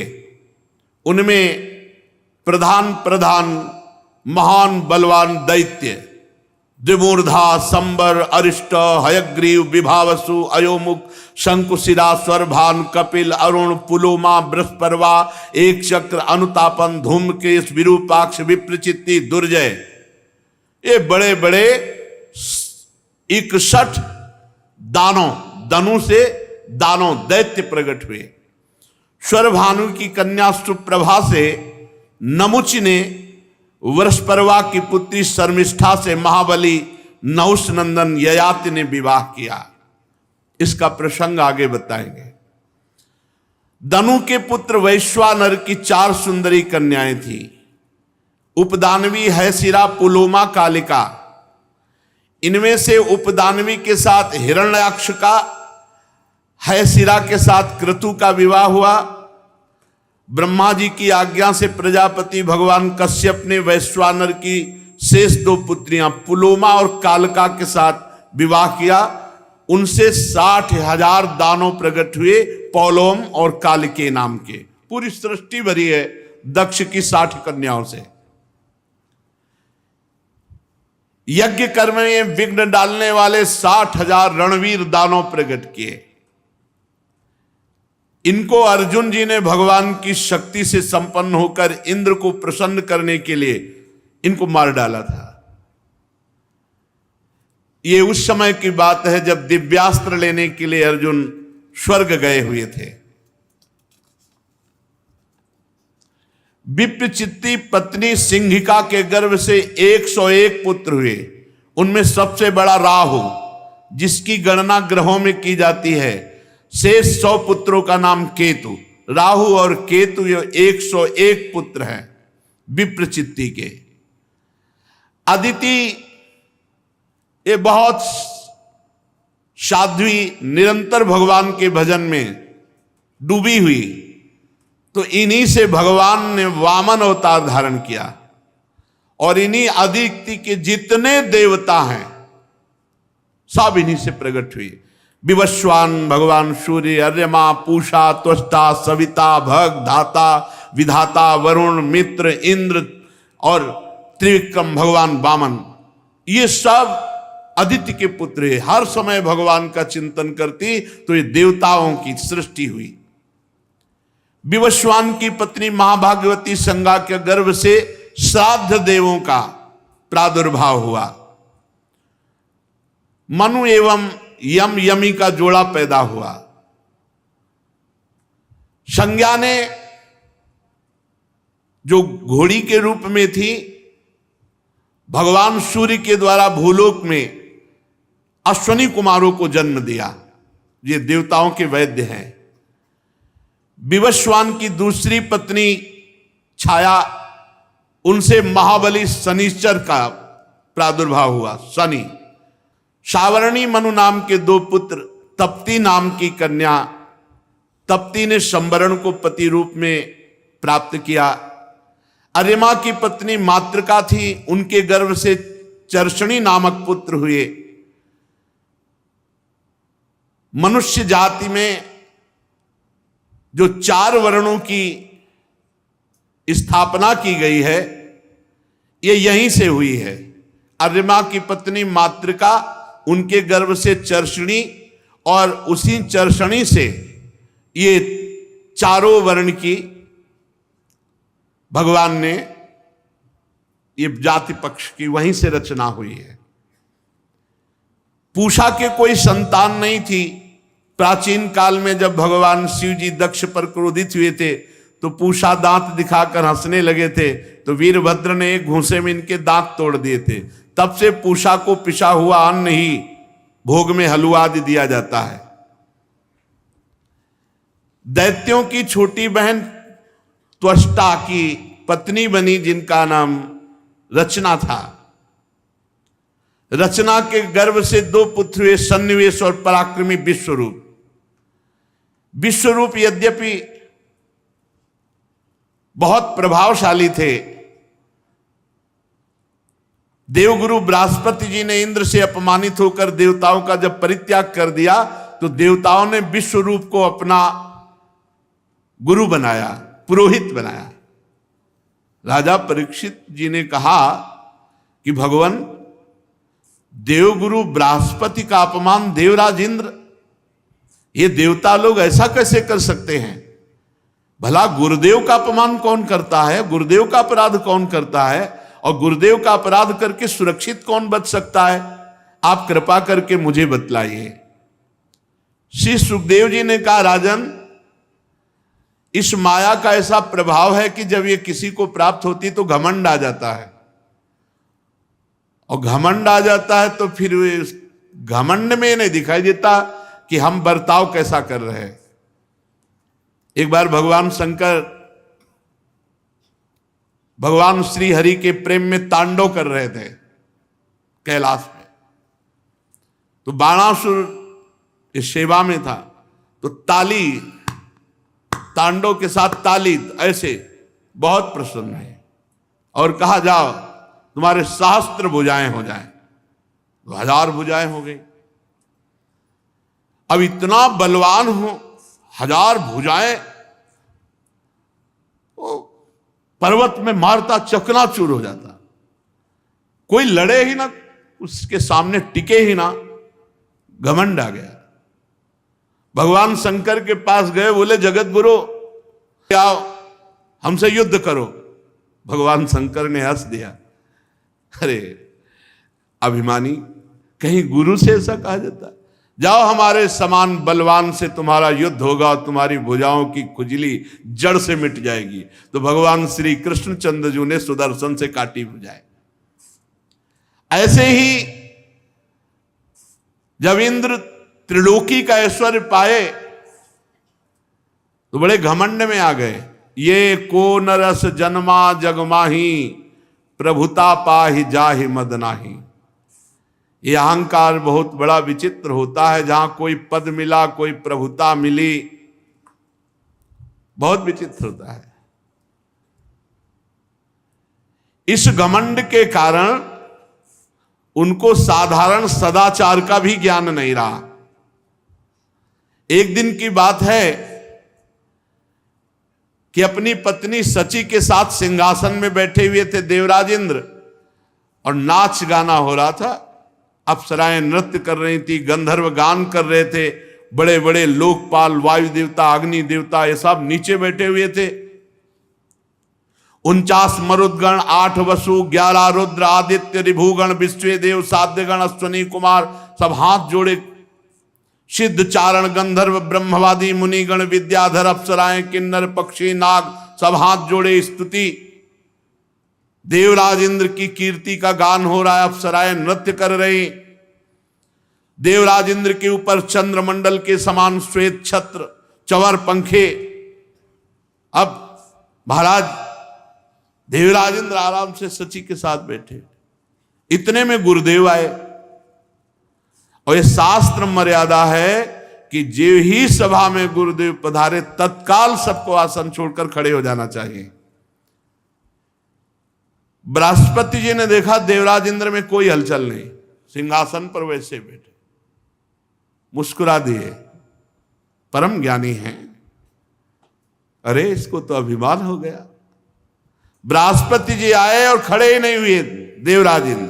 उनमें प्रधान महान बलवान दैत्य द्विमूर्धा, संबर, अरिष्ट, हयग्रीव, विभावसु, अयोमुख, शंकुशिरा, स्वरभान, कपिल, अरुण, पुलोमा, बृहस्पर्वा, एक चक्र, अनुतापन, धूमकेश, विरूपाक्ष, विप्रचित्ति, दुर्जय, ये बड़े बड़े 61 दानों, दनु से दानों, दैत्य प्रकट हुए। स्वरभानु की कन्या सुप्रभा से नमुच ने वृषपर्वा की पुत्री शर्मिष्ठा से महाबली नहुष नंदन ययाति ने विवाह किया। इसका प्रसंग आगे बताएंगे। दनु के पुत्र वैश्वानर की 4 सुंदरी कन्याएं थी। उपदानवी, हैसिरा, पुलोमा, कालिका। इनमें से उपदानवी के साथ हिरण्याक्ष का, हैसिरा के साथ क्रतु का विवाह हुआ। ब्रह्मा जी की आज्ञा से प्रजापति भगवान कश्यप ने वैश्वानर की शेष 2 पुत्रियां पुलोमा और कालिका के साथ विवाह किया। उनसे 60,000 दानव प्रकट हुए, पौलोम और कालिके नाम के। पूरी सृष्टि भरी है दक्ष की 60 कन्याओं से। यज्ञ कर्म में विघ्न डालने वाले 60,000 रणवीर दानव प्रकट किए। इनको अर्जुन जी ने भगवान की शक्ति से संपन्न होकर इंद्र को प्रसन्न करने के लिए इनको मार डाला था। ये उस समय की बात है जब दिव्यास्त्र लेने के लिए अर्जुन स्वर्ग गए हुए थे। विप्रचित्ति पत्नी सिंहिका के गर्भ से 101 पुत्र हुए। उनमें सबसे बड़ा राहु, जिसकी गणना ग्रहों में की जाती है। शेष 100 पुत्रों का नाम केतु। राहु और केतु ये 101 पुत्र हैं विप्रचित्ति के। अदिति ये बहुत साध्वी, निरंतर भगवान के भजन में डूबी हुई, तो इन्हीं से भगवान ने वामन अवतार धारण किया। और इन्हीं अदिति के जितने देवता हैं सब इन्हीं से प्रकट हुई। विवस्वान भगवान सूर्य, अर्यमा, पूषा, त्वष्टा, सविता, भग, धाता, विधाता, वरुण, मित्र, इंद्र और त्रिविक्रम भगवान वामन, ये सब अदिति के पुत्र है। हर समय भगवान का चिंतन करती तो ये देवताओं की सृष्टि हुई। विवस्वान की पत्नी महाभागवती संज्ञा के गर्भ से श्राद्ध देवों का प्रादुर्भाव हुआ। मनु एवं यम यमी का जोड़ा पैदा हुआ। संज्ञा ने जो घोड़ी के रूप में थी, भगवान सूर्य के द्वारा भूलोक में अश्वनी कुमारों को जन्म दिया। ये देवताओं के वैद्य हैं। विवस्वान की दूसरी पत्नी छाया, उनसे महाबली शनिश्चर का प्रादुर्भाव हुआ। शनि, सावर्णी मनु नाम के 2 पुत्र, तप्ती नाम की कन्या। तप्ती ने संवरण को पति रूप में प्राप्त किया। अरिमा की पत्नी मातृका थी, उनके गर्भ से चर्षणी नामक पुत्र हुए। मनुष्य जाति में जो 4 वर्णों की स्थापना की गई है, ये यहीं से हुई है। अरिमा की पत्नी मातृका, उनके गर्भ से चर्षणी, और उसी चर्षणी से ये 4 वर्ण की भगवान ने ये जाति पक्ष की वहीं से रचना हुई है। पूषा के कोई संतान नहीं थी। प्राचीन काल में जब भगवान शिव जी दक्ष पर क्रोधित हुए थे तो पूषा दांत दिखाकर हंसने लगे थे, तो वीरभद्र ने एक घूंसे में इनके दांत तोड़ दिए थे। तब से पूषा को पिसा हुआ अन्न ही भोग में हलवा आदि दिया जाता है। दैत्यों की छोटी बहन त्वष्टा की पत्नी बनी, जिनका नाम रचना था। रचना के गर्भ से 2 पुत्र हुए, सन्निवेश और पराक्रमी विश्वरूप। विश्वरूप यद्यपि बहुत प्रभावशाली थे, देवगुरु बृहस्पति जी ने इंद्र से अपमानित होकर देवताओं का जब परित्याग कर दिया तो देवताओं ने विश्वरूप को अपना गुरु बनाया, पुरोहित बनाया। राजा परीक्षित जी ने कहा कि भगवान, देवगुरु बृहस्पति का अपमान देवराज इंद्र, ये देवता लोग ऐसा कैसे कर सकते हैं? भला गुरुदेव का अपमान कौन करता है? गुरुदेव का अपराध कौन करता है? और गुरुदेव का अपराध करके सुरक्षित कौन बच सकता है? आप कृपा करके मुझे बतलाइए। श्री सुखदेव जी ने कहा, राजन, इस माया का ऐसा प्रभाव है कि जब ये किसी को प्राप्त होती तो घमंड आ जाता है, और घमंड आ जाता है तो फिर घमंड में नहीं दिखाई देता कि हम बर्ताव कैसा कर रहे हैं। एक बार भगवान शंकर भगवान श्री हरि के प्रेम में तांडव कर रहे थे कैलाश में, तो बाणासुर इस सेवा में था, तो ताली, तांडव के साथ ताली ऐसे बहुत प्रसन्न है और कहा, जाओ तुम्हारे सहस्त्र भुजाएं हो जाएं। 1000 भुजाएं हो गई। अब इतना बलवान हो, 1000 भुजाएं, पर्वत में मारता चकनाचूर हो जाता, कोई लड़े ही ना, उसके सामने टिके ही ना, घमंड आ गया। भगवान शंकर के पास गए, बोले, जगत गुरु आओ हमसे युद्ध करो। भगवान शंकर ने हंस दिया, अरे अभिमानी, कहीं गुरु से ऐसा कहा जाता? जाओ, हमारे समान बलवान से तुम्हारा युद्ध होगा, तुम्हारी भुजाओं की खुजली जड़ से मिट जाएगी। तो भगवान श्री कृष्णचंद्र जी ने सुदर्शन से काटी भुजाएं। ऐसे ही जब इंद्र त्रिलोकी का ऐश्वर्य पाए तो बड़े घमंड में आ गए। ये को नरस जन्मा जगमाही, प्रभुता पाहि जाहि मद नाही। ये अहंकार बहुत बड़ा विचित्र होता है। जहां कोई पद मिला, कोई प्रभुता मिली, बहुत विचित्र होता है। इस घमंड के कारण उनको साधारण सदाचार का भी ज्ञान नहीं रहा। एक दिन की बात है कि अपनी पत्नी सची के साथ सिंहासन में बैठे हुए थे देवराज इंद्र, और नाच गाना हो रहा था। अप्सराएं नृत्य कर रही थी, गंधर्व गान कर रहे थे, बड़े बड़े लोकपाल, वायु देवता, अग्नि देवता, ये सब नीचे बैठे हुए थे। 49 मरुदगण, 8 वसु, 11 रुद्र, आदित्य, रिभुगण, विश्वे देव, साध्यगण, अश्वनी कुमार, सब हाथ जोड़े। सिद्ध चारण, गंधर्व, ब्रह्मवादी, मुनिगण, विद्याधर, अप्सराएं, किन्नर, पक्षी, नाग, सब हाथ जोड़े स्तुति। देवराज इंद्र की कीर्ति का गान हो रहा है, अप्सराएं नृत्य कर रही। देवराज इंद्र के ऊपर चंद्रमंडल के समान श्वेत छत्र, चवर पंखे, अब महाराज देवराजेंद्र आराम से सची के साथ बैठे, इतने में गुरुदेव आए। और ये शास्त्र मर्यादा है कि जो ही सभा में गुरुदेव पधारे तत्काल सबको आसन छोड़कर खड़े हो जाना चाहिए। बृहस्पति जी ने देखा देवराजेंद्र में कोई हलचल नहीं, सिंहासन पर वैसे बैठे, मुस्कुरा दिए, परम ज्ञानी हैं। अरे इसको तो अभिमान हो गया। बृहस्पति जी आए और खड़े ही नहीं हुए देवराजेंद्र,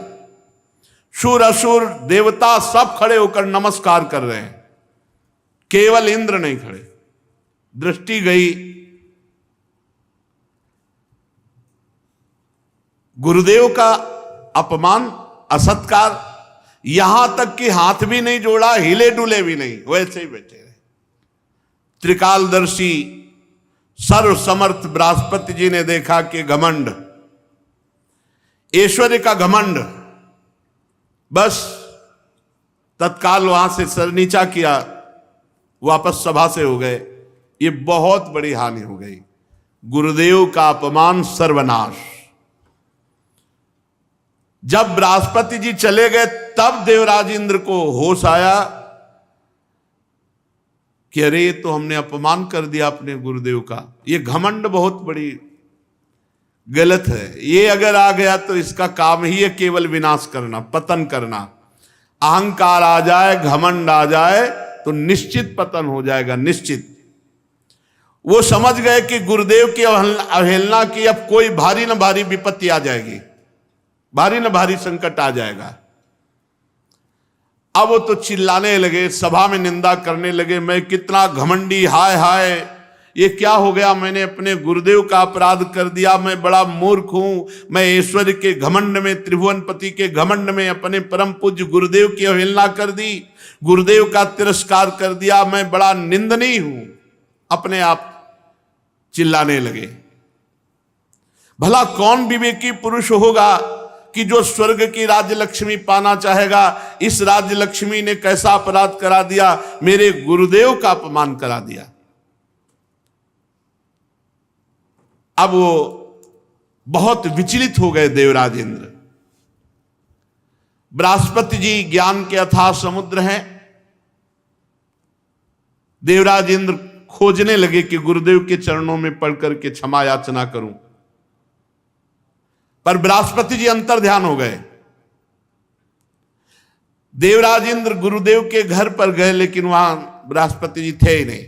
शूर असुर देवता सब खड़े होकर नमस्कार कर रहे हैं, केवल इंद्र नहीं खड़े। दृष्टि गई, गुरुदेव का अपमान, असत्कार, यहां तक कि हाथ भी नहीं जोड़ा, हिले डुले भी नहीं, वैसे ही बैठे रहे। त्रिकालदर्शी सर्व समर्थ बृहस्पति जी ने देखा कि घमंड, ऐश्वर्य का घमंड, बस तत्काल वहां से सर नीचा किया, वापस सभा से हो गए। ये बहुत बड़ी हानि हो गई, गुरुदेव का अपमान, सर्वनाश। जब बृहस्पति जी चले गए तब देवराजेंद्र को होश आया कि अरे ये तो हमने अपमान कर दिया अपने गुरुदेव का। ये घमंड बहुत बड़ी गलत है, ये अगर आ गया तो इसका काम ही है केवल विनाश करना, पतन करना। अहंकार आ जाए, घमंड आ जाए तो निश्चित पतन हो जाएगा, निश्चित। वो समझ गए कि गुरुदेव की अवहेलना की अब कोई भारी न भारी विपत्ति आ जाएगी, भारी न भारी संकट आ जाएगा। अब वो तो चिल्लाने लगे, सभा में निंदा करने लगे, मैं कितना घमंडी, हाय हाय ये क्या हो गया, मैंने अपने गुरुदेव का अपराध कर दिया, मैं बड़ा मूर्ख हूं, मैं ऐश्वर्य के घमंड में, त्रिभुवनपति के घमंड में अपने परम पूज्य गुरुदेव की अवहेलना कर दी, गुरुदेव का तिरस्कार कर दिया, मैं बड़ा निंदनीय हूं। अपने आप चिल्लाने लगे। भला कौन विवेकी पुरुष होगा कि जो स्वर्ग की राज्य लक्ष्मी पाना चाहेगा? इस राज्य लक्ष्मी ने कैसा अपराध करा दिया, मेरे गुरुदेव का अपमान करा दिया। अब वो बहुत विचलित हो गए देवराजेंद्र। बृहस्पति जी ज्ञान के अथाह समुद्र हैं। देवराजेंद्र खोजने लगे कि गुरुदेव के चरणों में पढ़ करके क्षमा याचना करूं, पर बृहस्पति जी अंतर ध्यान हो गए। देवराजेंद्र गुरुदेव के घर पर गए, लेकिन वहां बृहस्पति जी थे ही नहीं।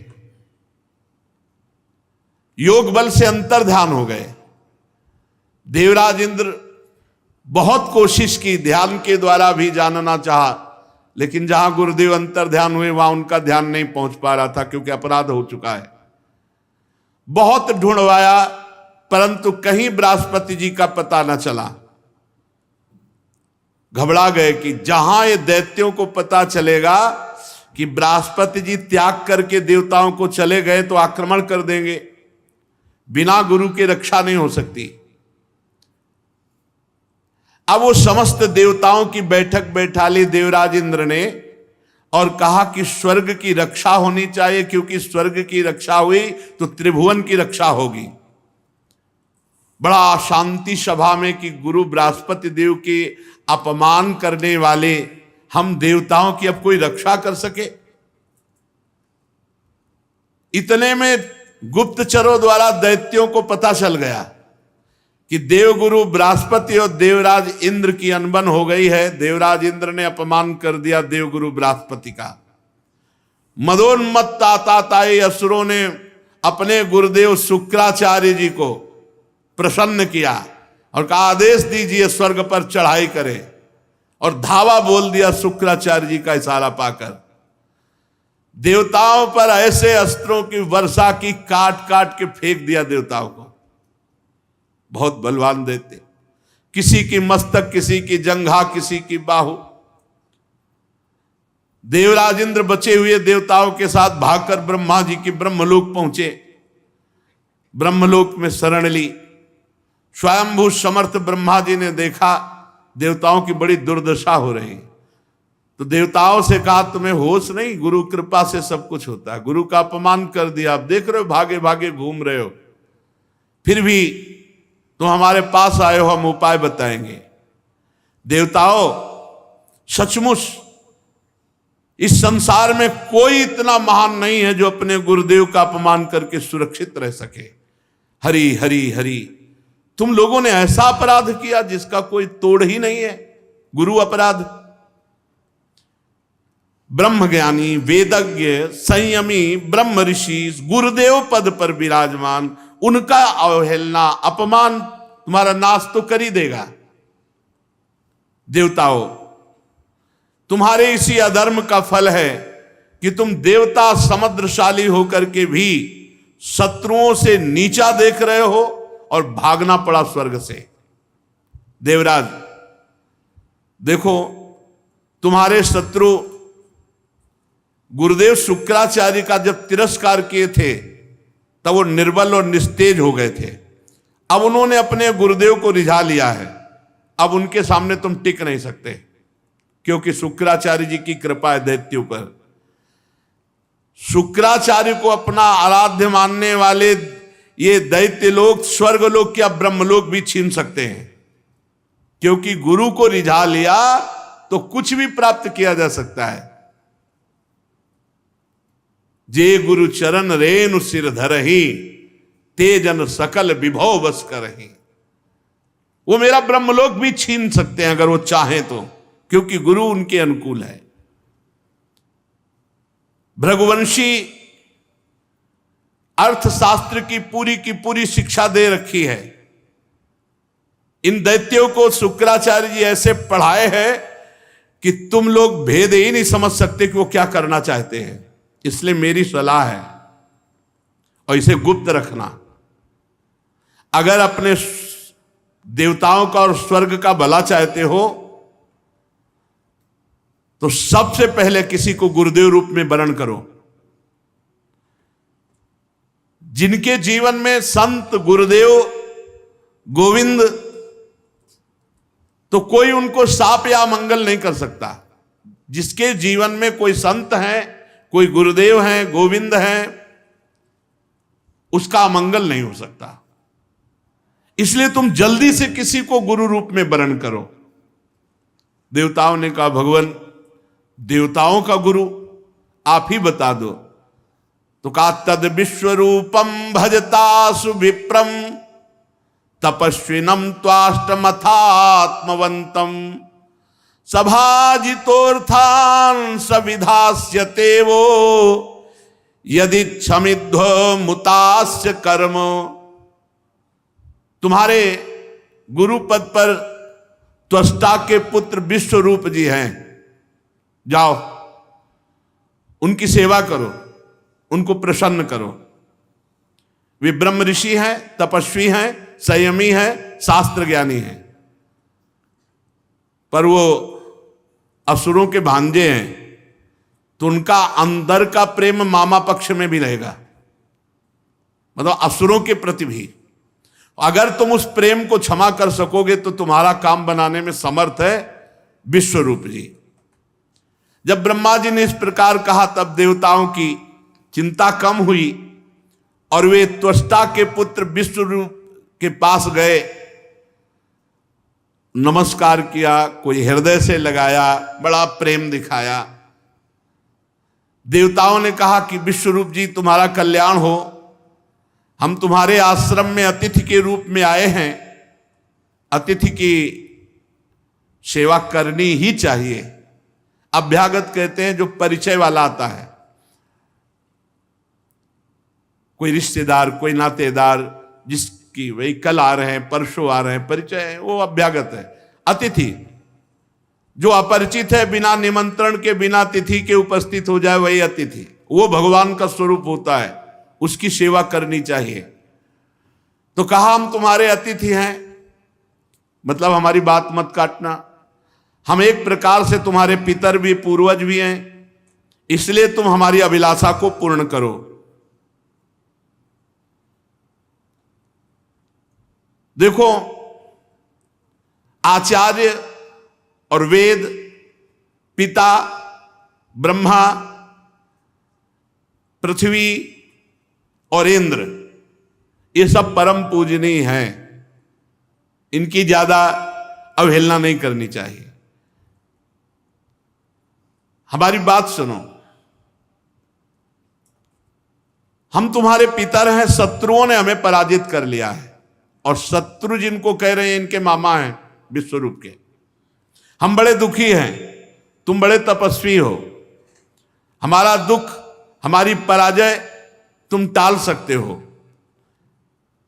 योग बल से अंतर ध्यान हो गए। देवराजेंद्र बहुत कोशिश की, ध्यान के द्वारा भी जानना चाहा, लेकिन जहां गुरुदेव अंतर ध्यान हुए वहां उनका ध्यान नहीं पहुंच पा रहा था, क्योंकि अपराध हो चुका है। बहुत ढूंढवाया, परंतु कहीं बृहस्पति जी का पता न चला। घबरा गए कि जहां ये दैत्यों को पता चलेगा कि बृहस्पति जी त्याग करके देवताओं को चले गए तो आक्रमण कर देंगे, बिना गुरु के रक्षा नहीं हो सकती। अब वो समस्त देवताओं की बैठक बैठा ली देवराजेंद्र ने और कहा कि स्वर्ग की रक्षा होनी चाहिए, क्योंकि स्वर्ग की रक्षा हुई तो त्रिभुवन की रक्षा होगी। बड़ा शांति सभा में कि गुरु बृहस्पति देव के अपमान करने वाले हम देवताओं की अब कोई रक्षा कर सके। इतने में गुप्तचरों द्वारा दैत्यों को पता चल गया कि देवगुरु बृहस्पति और देवराज इंद्र की अनबन हो गई है। देवराज इंद्र ने अपमान कर दिया देवगुरु बृहस्पति का। मदोन्मत्त ताताई असुरों ने अपने गुरुदेव शुक्राचार्य जी को प्रसन्न किया और कहा आदेश दीजिए स्वर्ग पर चढ़ाई करें, और धावा बोल दिया शुक्राचार्य जी का इशारा पाकर। देवताओं पर ऐसे अस्त्रों की वर्षा की, काट काट के फेंक दिया देवताओं को। बहुत बलवान देते, किसी की मस्तक, किसी की जंघा, किसी की बाहु। देवराजेंद्र बचे हुए देवताओं के साथ भागकर ब्रह्मा जी की ब्रह्मलोक पहुंचे। ब्रह्मलोक में शरण ली। स्वयंभू समर्थ ब्रह्मा जी ने देखा देवताओं की बड़ी दुर्दशा हो रही, तो देवताओं से कहा तुम्हें होश नहीं, गुरु कृपा से सब कुछ होता है। गुरु का अपमान कर दिया, आप देख रहे हो भागे भागे घूम रहे हो, फिर भी तुम हमारे पास आए हो, हम उपाय बताएंगे। देवताओं, सचमुच इस संसार में कोई इतना महान नहीं है जो अपने गुरुदेव का अपमान करके सुरक्षित रह सके। हरि हरि हरि, तुम लोगों ने ऐसा अपराध किया जिसका कोई तोड़ ही नहीं है। गुरु अपराध। ब्रह्म ज्ञानी, वेदज्ञ, संयमी ब्रह्म ऋषि गुरुदेव पद पर विराजमान, उनका अवहेलना, अपमान तुम्हारा नाश तो कर ही देगा। देवताओं, तुम्हारे इसी अधर्म का फल है कि तुम देवता समुद्रशाली होकर के भी शत्रुओं से नीचा देख रहे हो और भागना पड़ा स्वर्ग से। देवराज देखो, तुम्हारे शत्रु गुरुदेव शुक्राचार्य का जब तिरस्कार किए थे तब वो निर्बल और निस्तेज हो गए थे। अब उन्होंने अपने गुरुदेव को रिझा लिया है। अब उनके सामने तुम टिक नहीं सकते, क्योंकि शुक्राचार्य जी की कृपा है दैत्यों पर। शुक्राचार्य को अपना आराध्य मानने वाले ये दैत्य लोग स्वर्गलोक या ब्रह्मलोक भी छीन सकते हैं, क्योंकि गुरु को रिझा लिया तो कुछ भी प्राप्त किया जा सकता है। जे गुरु चरण रेणु सिर धरहि, तेजन सकल विभव बस करहि। वो मेरा ब्रह्मलोक भी छीन सकते हैं अगर वो चाहें तो, क्योंकि गुरु उनके अनुकूल है। भृगुवंशी अर्थशास्त्र की पूरी शिक्षा दे रखी है। इन दैत्यों को शुक्राचार्य जी ऐसे पढ़ाए हैं कि तुम लोग भेद ही नहीं समझ सकते कि वो क्या करना चाहते हैं। इसलिए मेरी सलाह है, और इसे गुप्त रखना। अगर अपने देवताओं का और स्वर्ग का भला चाहते हो तो सबसे पहले किसी को गुरुदेव रूप में वरण करो। जिनके जीवन में संत गुरुदेव गोविंद, तो कोई उनको शाप या मंगल नहीं कर सकता। जिसके जीवन में कोई संत है, कोई गुरुदेव है, गोविंद है, उसका अमंगल नहीं हो सकता। इसलिए तुम जल्दी से किसी को गुरु रूप में वरण करो। देवताओं ने कहा, भगवान देवताओं का गुरु आप ही बता दो। तो कहा, तद विश्वरूपम भजतासु विप्रम तपस्विनम त्वाष्टमथात्मवंतम सभाजितोर्थान सविधास्यते वो यदि क्षमिध्व मुतास्य कर्म। तुम्हारे गुरु पद पर त्वष्टा के पुत्र विश्वरूप जी हैं, जाओ उनकी सेवा करो, उनको प्रसन्न करो। वे ब्रह्म ऋषि हैं, तपस्वी हैं, संयमी हैं, शास्त्र ज्ञानी हैं, पर वो असुरों के भांजे हैं, तो उनका अंदर का प्रेम मामा पक्ष में भी रहेगा, मतलब असुरों के प्रति भी। अगर तुम उस प्रेम को क्षमा कर सकोगे तो तुम्हारा काम बनाने में समर्थ है विश्वरूप जी। जब ब्रह्मा जी ने इस प्रकार कहा तब देवताओं की चिंता कम हुई और वे त्वष्टा के पुत्र विश्वरूप के पास गए, नमस्कार किया, कोई हृदय से लगाया, बड़ा प्रेम दिखाया। देवताओं ने कहा कि विश्वरूप जी तुम्हारा कल्याण हो, हम तुम्हारे आश्रम में अतिथि के रूप में आए हैं, अतिथि की सेवा करनी ही चाहिए। अभ्यागत कहते हैं जो परिचय वाला आता है, कोई रिश्तेदार, कोई नातेदार, जिसकी वही कल आ रहे हैं, परसों आ रहे हैं, परिचय है, वो अभ्यागत है। अतिथि जो अपरिचित है, बिना निमंत्रण के, बिना तिथि के उपस्थित हो जाए, वही अतिथि। वो भगवान का स्वरूप होता है, उसकी सेवा करनी चाहिए। तो कहा हम तुम्हारे अतिथि हैं, मतलब हमारी बात मत काटना, हम एक प्रकार से तुम्हारे पितर भी, पूर्वज भी हैं, इसलिए तुम हमारी अभिलाषा को पूर्ण करो। देखो, आचार्य और वेद, पिता ब्रह्मा, पृथ्वी और इंद्र, ये सब परम पूजनीय हैं, इनकी ज्यादा अवहेलना नहीं करनी चाहिए। हमारी बात सुनो, हम तुम्हारे पितर हैं, शत्रुओं ने हमें पराजित कर लिया है, और शत्रु जिनको कह रहे हैं इनके मामा हैं विश्वरूप के। हम बड़े दुखी हैं, तुम बड़े तपस्वी हो, हमारा दुख, हमारी पराजय तुम टाल सकते हो,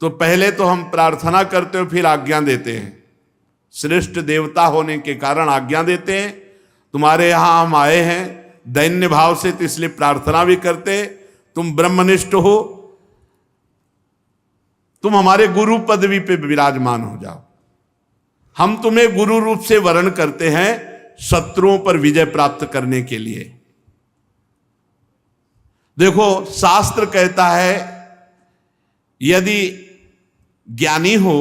तो पहले तो हम प्रार्थना करते हो, फिर आज्ञा देते हैं। श्रेष्ठ देवता होने के कारण आज्ञा देते हैं, तुम्हारे यहां हम आए हैं दैन्य भाव से, तो इसलिए प्रार्थना भी करते हैं, तुम ब्रह्मनिष्ठ हो, तुम हमारे गुरु पदवी पे विराजमान हो जाओ। हम तुम्हें गुरु रूप से वर्ण करते हैं शत्रुओं पर विजय प्राप्त करने के लिए। देखो, शास्त्र कहता है यदि ज्ञानी हो,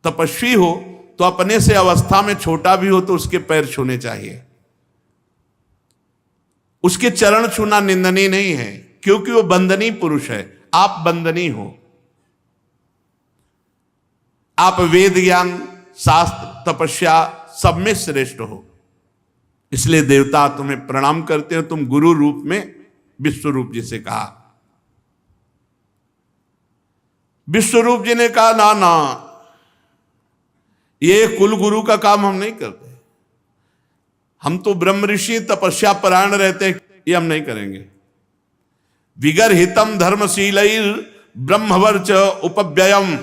तपस्वी हो, तो अपने से अवस्था में छोटा भी हो तो उसके पैर छूने चाहिए। उसके चरण छूना निंदनीय नहीं है, क्योंकि वो बंदनीय पुरुष है, आप बंदनीय हो। आप वेद ज्ञान, शास्त्र, तपस्या सब में श्रेष्ठ हो, इसलिए देवता तुम्हें प्रणाम करते हो। तुम गुरु रूप में विश्वरूप जी से कहा। विश्वरूप जी ने कहा, ना ना, ये कुल गुरु का काम हम नहीं करते, हम तो ब्रह्म ऋषि तपस्या परायण रहते, ये हम नहीं करेंगे। विगर हितम धर्मशीलैर ब्रह्मवर्च उपव्ययम,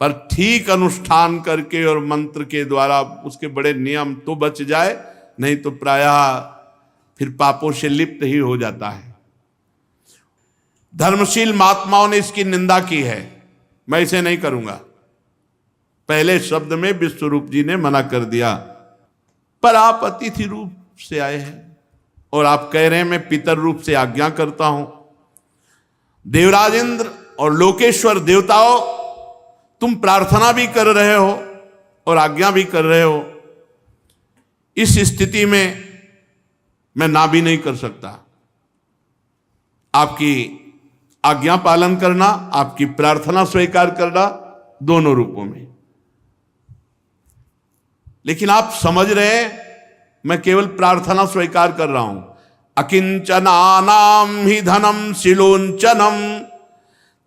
पर ठीक अनुष्ठान करके और मंत्र के द्वारा उसके बड़े नियम तो बच जाए, नहीं तो प्रायः फिर पापों से लिप्त ही हो जाता है। धर्मशील महात्माओं ने इसकी निंदा की है, मैं इसे नहीं करूंगा। पहले शब्द में विश्वरूप जी ने मना कर दिया। पर आप अतिथि रूप से आए हैं और आप कह रहे हैं मैं पितर रूप से आज्ञा करता हूं। देवराज इंद्र और लोकेश्वर देवताओं, तुम प्रार्थना भी कर रहे हो और आज्ञा भी कर रहे हो। इस स्थिति में मैं ना भी नहीं कर सकता। आपकी आज्ञा पालन करना, आपकी प्रार्थना स्वीकार करना, दोनों रूपों में। लेकिन आप समझ रहे हैं, मैं केवल प्रार्थना स्वीकार कर रहा हूं। अकिंचनानाम ही धनम शिलोंचनम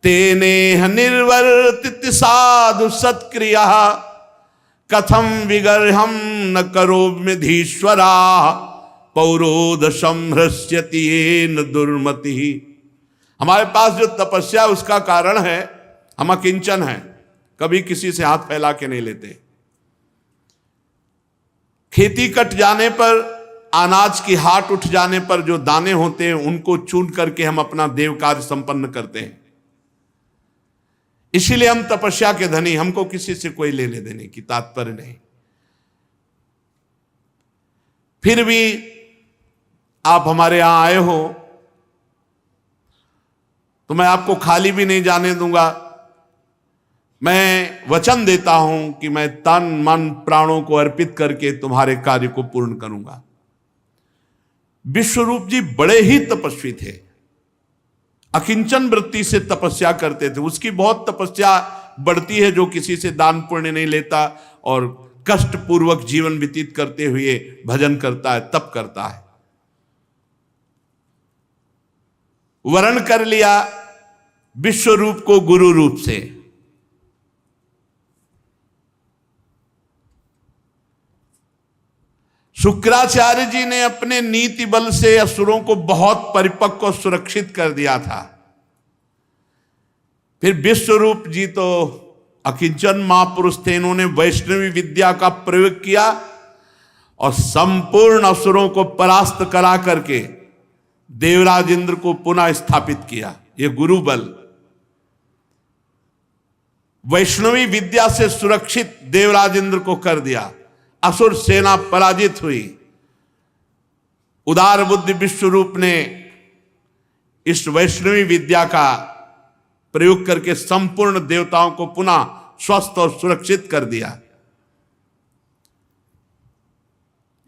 तेनेह निर्वर्तित साधु सत्क्रिया कथम विगर्हम न करोम्यधीश्वरा पौरोध संहृष्यति येन दुर्मति। हमारे पास जो तपस्या उसका कारण है, हम अकिंचन हैं, कभी किसी से हाथ फैला के नहीं लेते। खेती कट जाने पर, अनाज की हाट उठ जाने पर जो दाने होते हैं उनको चुन करके हम अपना देव कार्य संपन्न करते हैं। इसीलिए हम तपस्या के धनी, हमको किसी से कोई लेने देने की तात्पर्य नहीं। फिर भी आप हमारे यहां आए हो तो मैं आपको खाली भी नहीं जाने दूंगा। मैं वचन देता हूं कि मैं तन मन प्राणों को अर्पित करके तुम्हारे कार्य को पूर्ण करूंगा। विश्वरूप जी बड़े ही तपस्वी थे, अकिंचन वृत्ति से तपस्या करते थे। उसकी बहुत तपस्या बढ़ती है जो किसी से दान पुण्य नहीं लेता और कष्ट पूर्वक जीवन व्यतीत करते हुए भजन करता है, तप करता है। वर्ण कर लिया विश्वरूप को गुरु रूप से। शुक्राचार्य जी ने अपने नीति बल से असुरों को बहुत परिपक्व और सुरक्षित कर दिया था। फिर विश्वरूप जी तो अकिंचन महापुरुष थे, इन्होंने वैष्णवी विद्या का प्रयोग किया और संपूर्ण असुरों को परास्त करा करके देवराज इंद्र को पुनः स्थापित किया। ये गुरु बल, वैष्णवी विद्या से सुरक्षित देवराज इंद्र को कर दिया। असुर सेना पराजित हुई। उदार बुद्धि विश्वरूप ने इस वैष्णवी विद्या का प्रयोग करके संपूर्ण देवताओं को पुनः स्वस्थ और सुरक्षित कर दिया।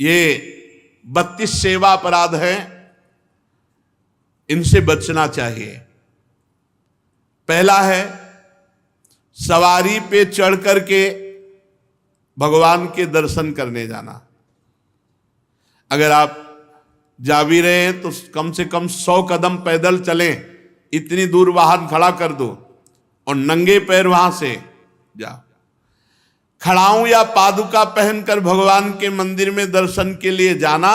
ये 32 सेवा अपराध हैं, इनसे बचना चाहिए। पहला है सवारी पे चढ़ करके भगवान के दर्शन करने जाना। अगर आप जा भी रहे हैं तो कम से कम 100 कदम पैदल चलें, इतनी दूर वाहन खड़ा कर दो और नंगे पैर वहां से जाओ। खड़ाऊं या पादुका पहनकर भगवान के मंदिर में दर्शन के लिए जाना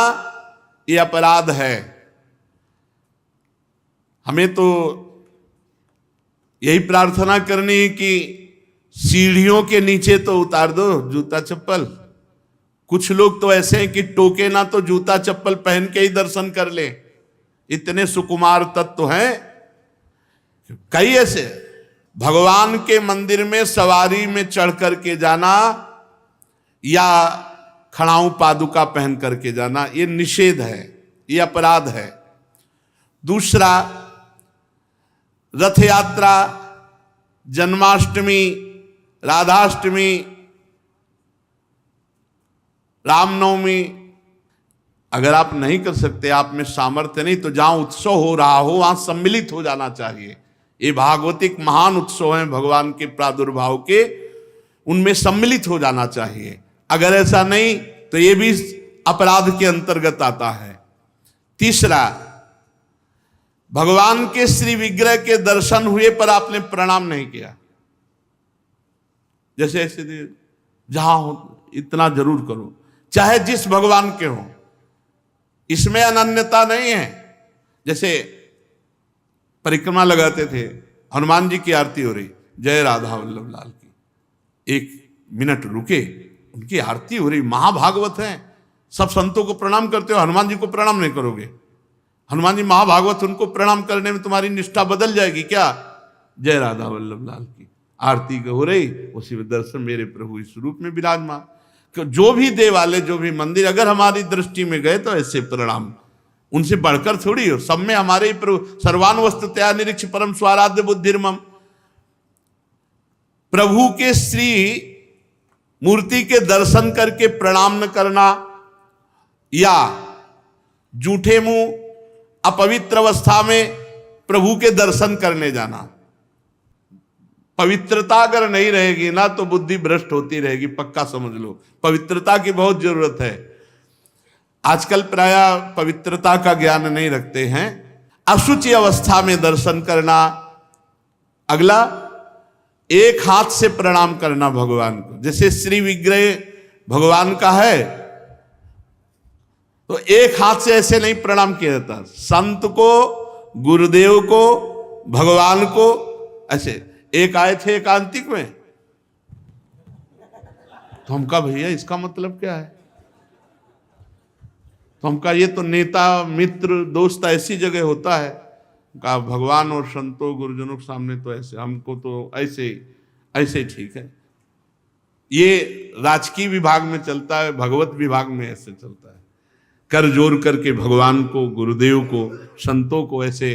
ये अपराध है। हमें तो यही प्रार्थना करनी है कि सीढ़ियों के नीचे तो उतार दो जूता चप्पल। कुछ लोग तो ऐसे हैं कि टोके ना तो जूता चप्पल पहन के ही दर्शन कर ले, इतने सुकुमार तत्व हैं। कई ऐसे भगवान के मंदिर में सवारी में चढ़ करके जाना या खड़ाऊं पादुका पहन करके जाना ये निषेध है, ये अपराध है। दूसरा, रथ यात्रा, जन्माष्टमी, राधाष्टमी, रामनवमी अगर आप नहीं कर सकते, आप में सामर्थ्य नहीं, तो जहां उत्सव हो रहा हो वहां सम्मिलित हो जाना चाहिए। ये भागवतिक महान उत्सव हैं भगवान के प्रादुर्भाव के, उनमें सम्मिलित हो जाना चाहिए। अगर ऐसा नहीं तो ये भी अपराध के अंतर्गत आता है। तीसरा, भगवान के श्री विग्रह के दर्शन हुए पर आपने प्रणाम नहीं किया। जैसे ऐसे जहां हो इतना जरूर करो, चाहे जिस भगवान के हो, इसमें अनन्यता नहीं है। जैसे परिक्रमा लगाते थे, हनुमान जी की आरती हो रही, जय राधा वल्लभ लाल की, 1 मिनट रुके, उनकी आरती हो रही, महाभागवत है, सब संतों को प्रणाम करते हो, हनुमान जी को प्रणाम नहीं करोगे? हनुमान जी महाभागवत, उनको प्रणाम करने में तुम्हारी निष्ठा बदल जाएगी क्या? जय राधा वल्लभ लाल की आरती हो रही, उसी में दर्शन, मेरे प्रभु इस रूप में विराजमान। जो भी देवालय, जो भी मंदिर अगर हमारी दृष्टि में गए तो ऐसे प्रणाम, उनसे बढ़कर थोड़ी हो। सब में हमारे ही प्रभु, सर्वान वस्तुतया निरीक्ष परम स्वाराध्य बुद्धिर्मम। प्रभु के श्री मूर्ति के दर्शन करके प्रणाम न करना या जूठे मुंह अपवित्र अवस्था में प्रभु के दर्शन करने जाना। पवित्रता अगर नहीं रहेगी ना तो बुद्धि भ्रष्ट होती रहेगी, पक्का समझ लो। पवित्रता की बहुत जरूरत है। आजकल प्रायः पवित्रता का ज्ञान नहीं रखते हैं। अशुचि अवस्था में दर्शन करना। अगला, एक हाथ से प्रणाम करना भगवान को। जैसे श्री विग्रह भगवान का है तो एक हाथ से ऐसे नहीं प्रणाम किया जाता। संत को, गुरुदेव को, भगवान को ऐसे। एक आए थे एकांतिक में, तो हम कहा भैया इसका मतलब क्या है? तो हम कहा ये तो नेता, मित्र, दोस्त ऐसी जगह होता है। कहा भगवान और संतों गुरुजनों के सामने तो ऐसे, हमको तो ऐसे ठीक है। ये राजकीय विभाग में चलता है, भगवत विभाग में ऐसे चलता है। कर जोड़ करके भगवान को, गुरुदेव को, संतों को ऐसे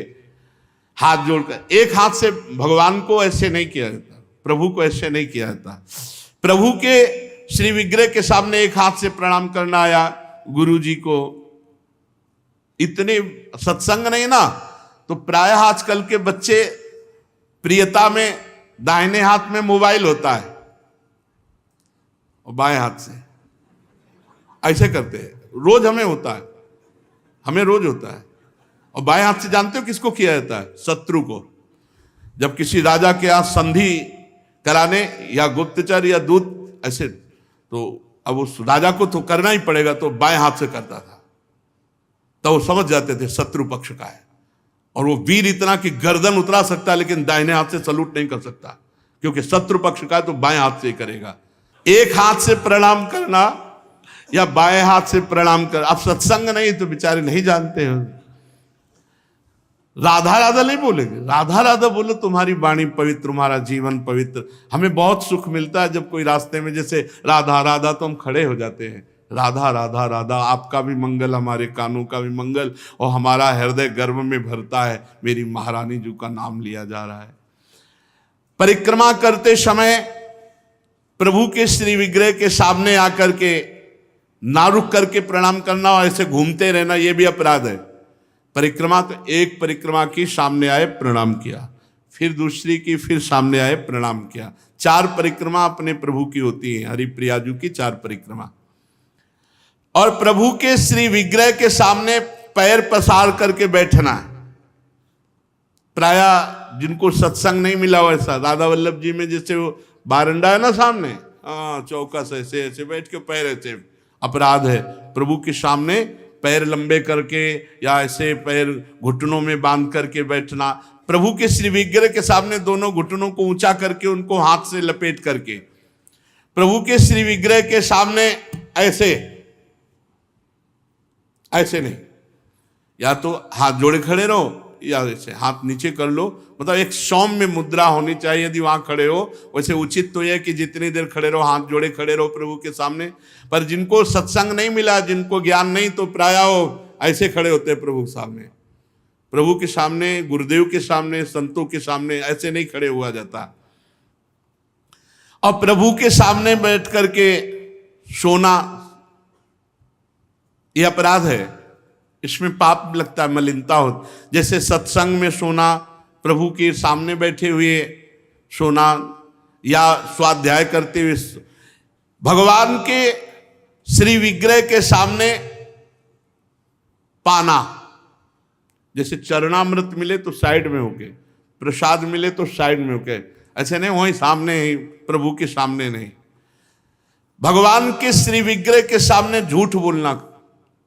हाथ जोड़कर, एक हाथ से भगवान को ऐसे नहीं किया जाता, प्रभु को ऐसे नहीं किया जाता। प्रभु के श्री विग्रह के सामने एक हाथ से प्रणाम करना या गुरु जी को, इतने सत्संग नहीं ना, तो प्रायः आजकल के बच्चे प्रियता में दाहिने हाथ में मोबाइल होता है और बाएं हाथ से ऐसे करते हैं। रोज हमें होता है, हमें रोज होता है। और बाएं हाथ से जानते हो किसको किया जाता है? शत्रु को। जब किसी राजा के यहाँ संधि कराने या गुप्तचर या दूत ऐसे, तो अब उस राजा को तो करना ही पड़ेगा, तो बाएं हाथ से करता था। तो वो समझ जाते थे शत्रु पक्ष का है, और वो वीर इतना कि गर्दन उतरा सकता है लेकिन दाहिने हाथ से सलूट नहीं कर सकता, क्योंकि शत्रु पक्ष का है तो बाएं हाथ से ही करेगा। एक हाथ से प्रणाम करना या बाएं हाथ से प्रणाम कर। अब सत्संग नहीं तो बेचारे नहीं जानते हैं। राधा राधा नहीं बोलेंगे, राधा राधा बोलो, तुम्हारी वाणी पवित्र, तुम्हारा जीवन पवित्र। हमें बहुत सुख मिलता है जब कोई रास्ते में जैसे राधा राधा तो हम खड़े हो जाते हैं। राधा राधा राधा, आपका भी मंगल, हमारे कानों का भी मंगल, और हमारा हृदय गर्व में भरता है, मेरी महारानी जी का नाम लिया जा रहा है। परिक्रमा करते समय प्रभु के श्री विग्रह के सामने आकर के ना रुक करके प्रणाम करना और ऐसे घूमते रहना, यह भी अपराध है। परिक्रमा तो एक परिक्रमा की सामने आए प्रणाम किया, फिर दूसरी की, फिर सामने आए, प्रणाम किया। 4 परिक्रमा अपने प्रभु की होती है, हरिप्रियाजू की 4 परिक्रमा। और प्रभु के श्री विग्रह के सामने पैर पसार करके बैठना। प्राय जिनको सत्संग नहीं मिला वैसा, राधा वल्लभ जी में जैसे वो बारंडा है ना सामने, चौकस ऐसे ऐसे बैठ के पैर ऐसे, अपराध है। प्रभु के सामने पैर लंबे करके या ऐसे पैर घुटनों में बांध करके बैठना। प्रभु के श्री विग्रह के सामने दोनों घुटनों को ऊंचा करके उनको हाथ से लपेट करके प्रभु के श्री विग्रह के सामने ऐसे, ऐसे नहीं, या तो हाथ जोड़े खड़े रहो या ऐसे हाथ नीचे कर लो, मतलब एक सौम्य मुद्रा होनी चाहिए। यदि वहां खड़े हो, वैसे उचित तो यह कि जितनी देर खड़े रहो हाथ जोड़े खड़े रहो प्रभु के सामने। पर जिनको सत्संग नहीं मिला, जिनको ज्ञान नहीं, तो प्राय वो ऐसे खड़े होते हैं प्रभु के सामने। प्रभु के सामने, गुरुदेव के सामने, संतों के सामने ऐसे नहीं खड़े हुआ जाता। और प्रभु के सामने बैठ करके सोना ये अपराध है, इसमें पाप लगता है, मलिनता हो। जैसे सत्संग में सोना, प्रभु के सामने बैठे हुए सोना, या स्वाध्याय करते हुए, भगवान के श्री विग्रह के सामने पाना। जैसे चरणामृत मिले तो साइड में होके, प्रसाद मिले तो साइड में होके, ऐसे नहीं वहीं सामने ही, प्रभु के सामने नहीं। भगवान के श्री विग्रह के सामने झूठ बोलना,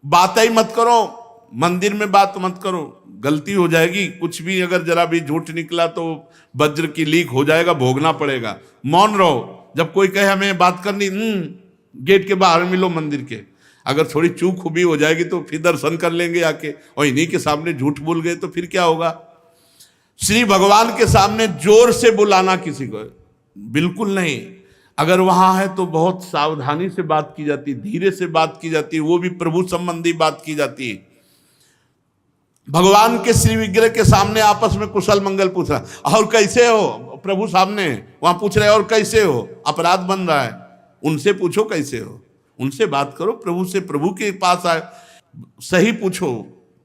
बात ही मत करो, मंदिर में बात मत करो, गलती हो जाएगी। कुछ भी अगर जरा भी झूठ निकला तो वज्र की लीक हो जाएगा, भोगना पड़ेगा। मौन रहो। जब कोई कहे हमें बात करनी, गेट के बाहर मिलो मंदिर के। अगर थोड़ी चूक भी हो जाएगी तो फिर दर्शन कर लेंगे आके, और इन्हीं के सामने झूठ बोल गए तो फिर क्या होगा। श्री भगवान के सामने जोर से बुलाना किसी को बिल्कुल नहीं। अगर वहां है तो बहुत सावधानी से बात की जाती, धीरे से बात की जाती, वो भी प्रभु संबंधी बात की जाती है। भगवान के श्री विग्रह के सामने आपस में कुशल मंगल पूछ रहा, और कैसे हो, प्रभु सामने वहां पूछ रहे और कैसे हो, अपराध बन रहा है। उनसे पूछो कैसे हो, उनसे बात करो, प्रभु से, प्रभु के पास आए, सही पूछो।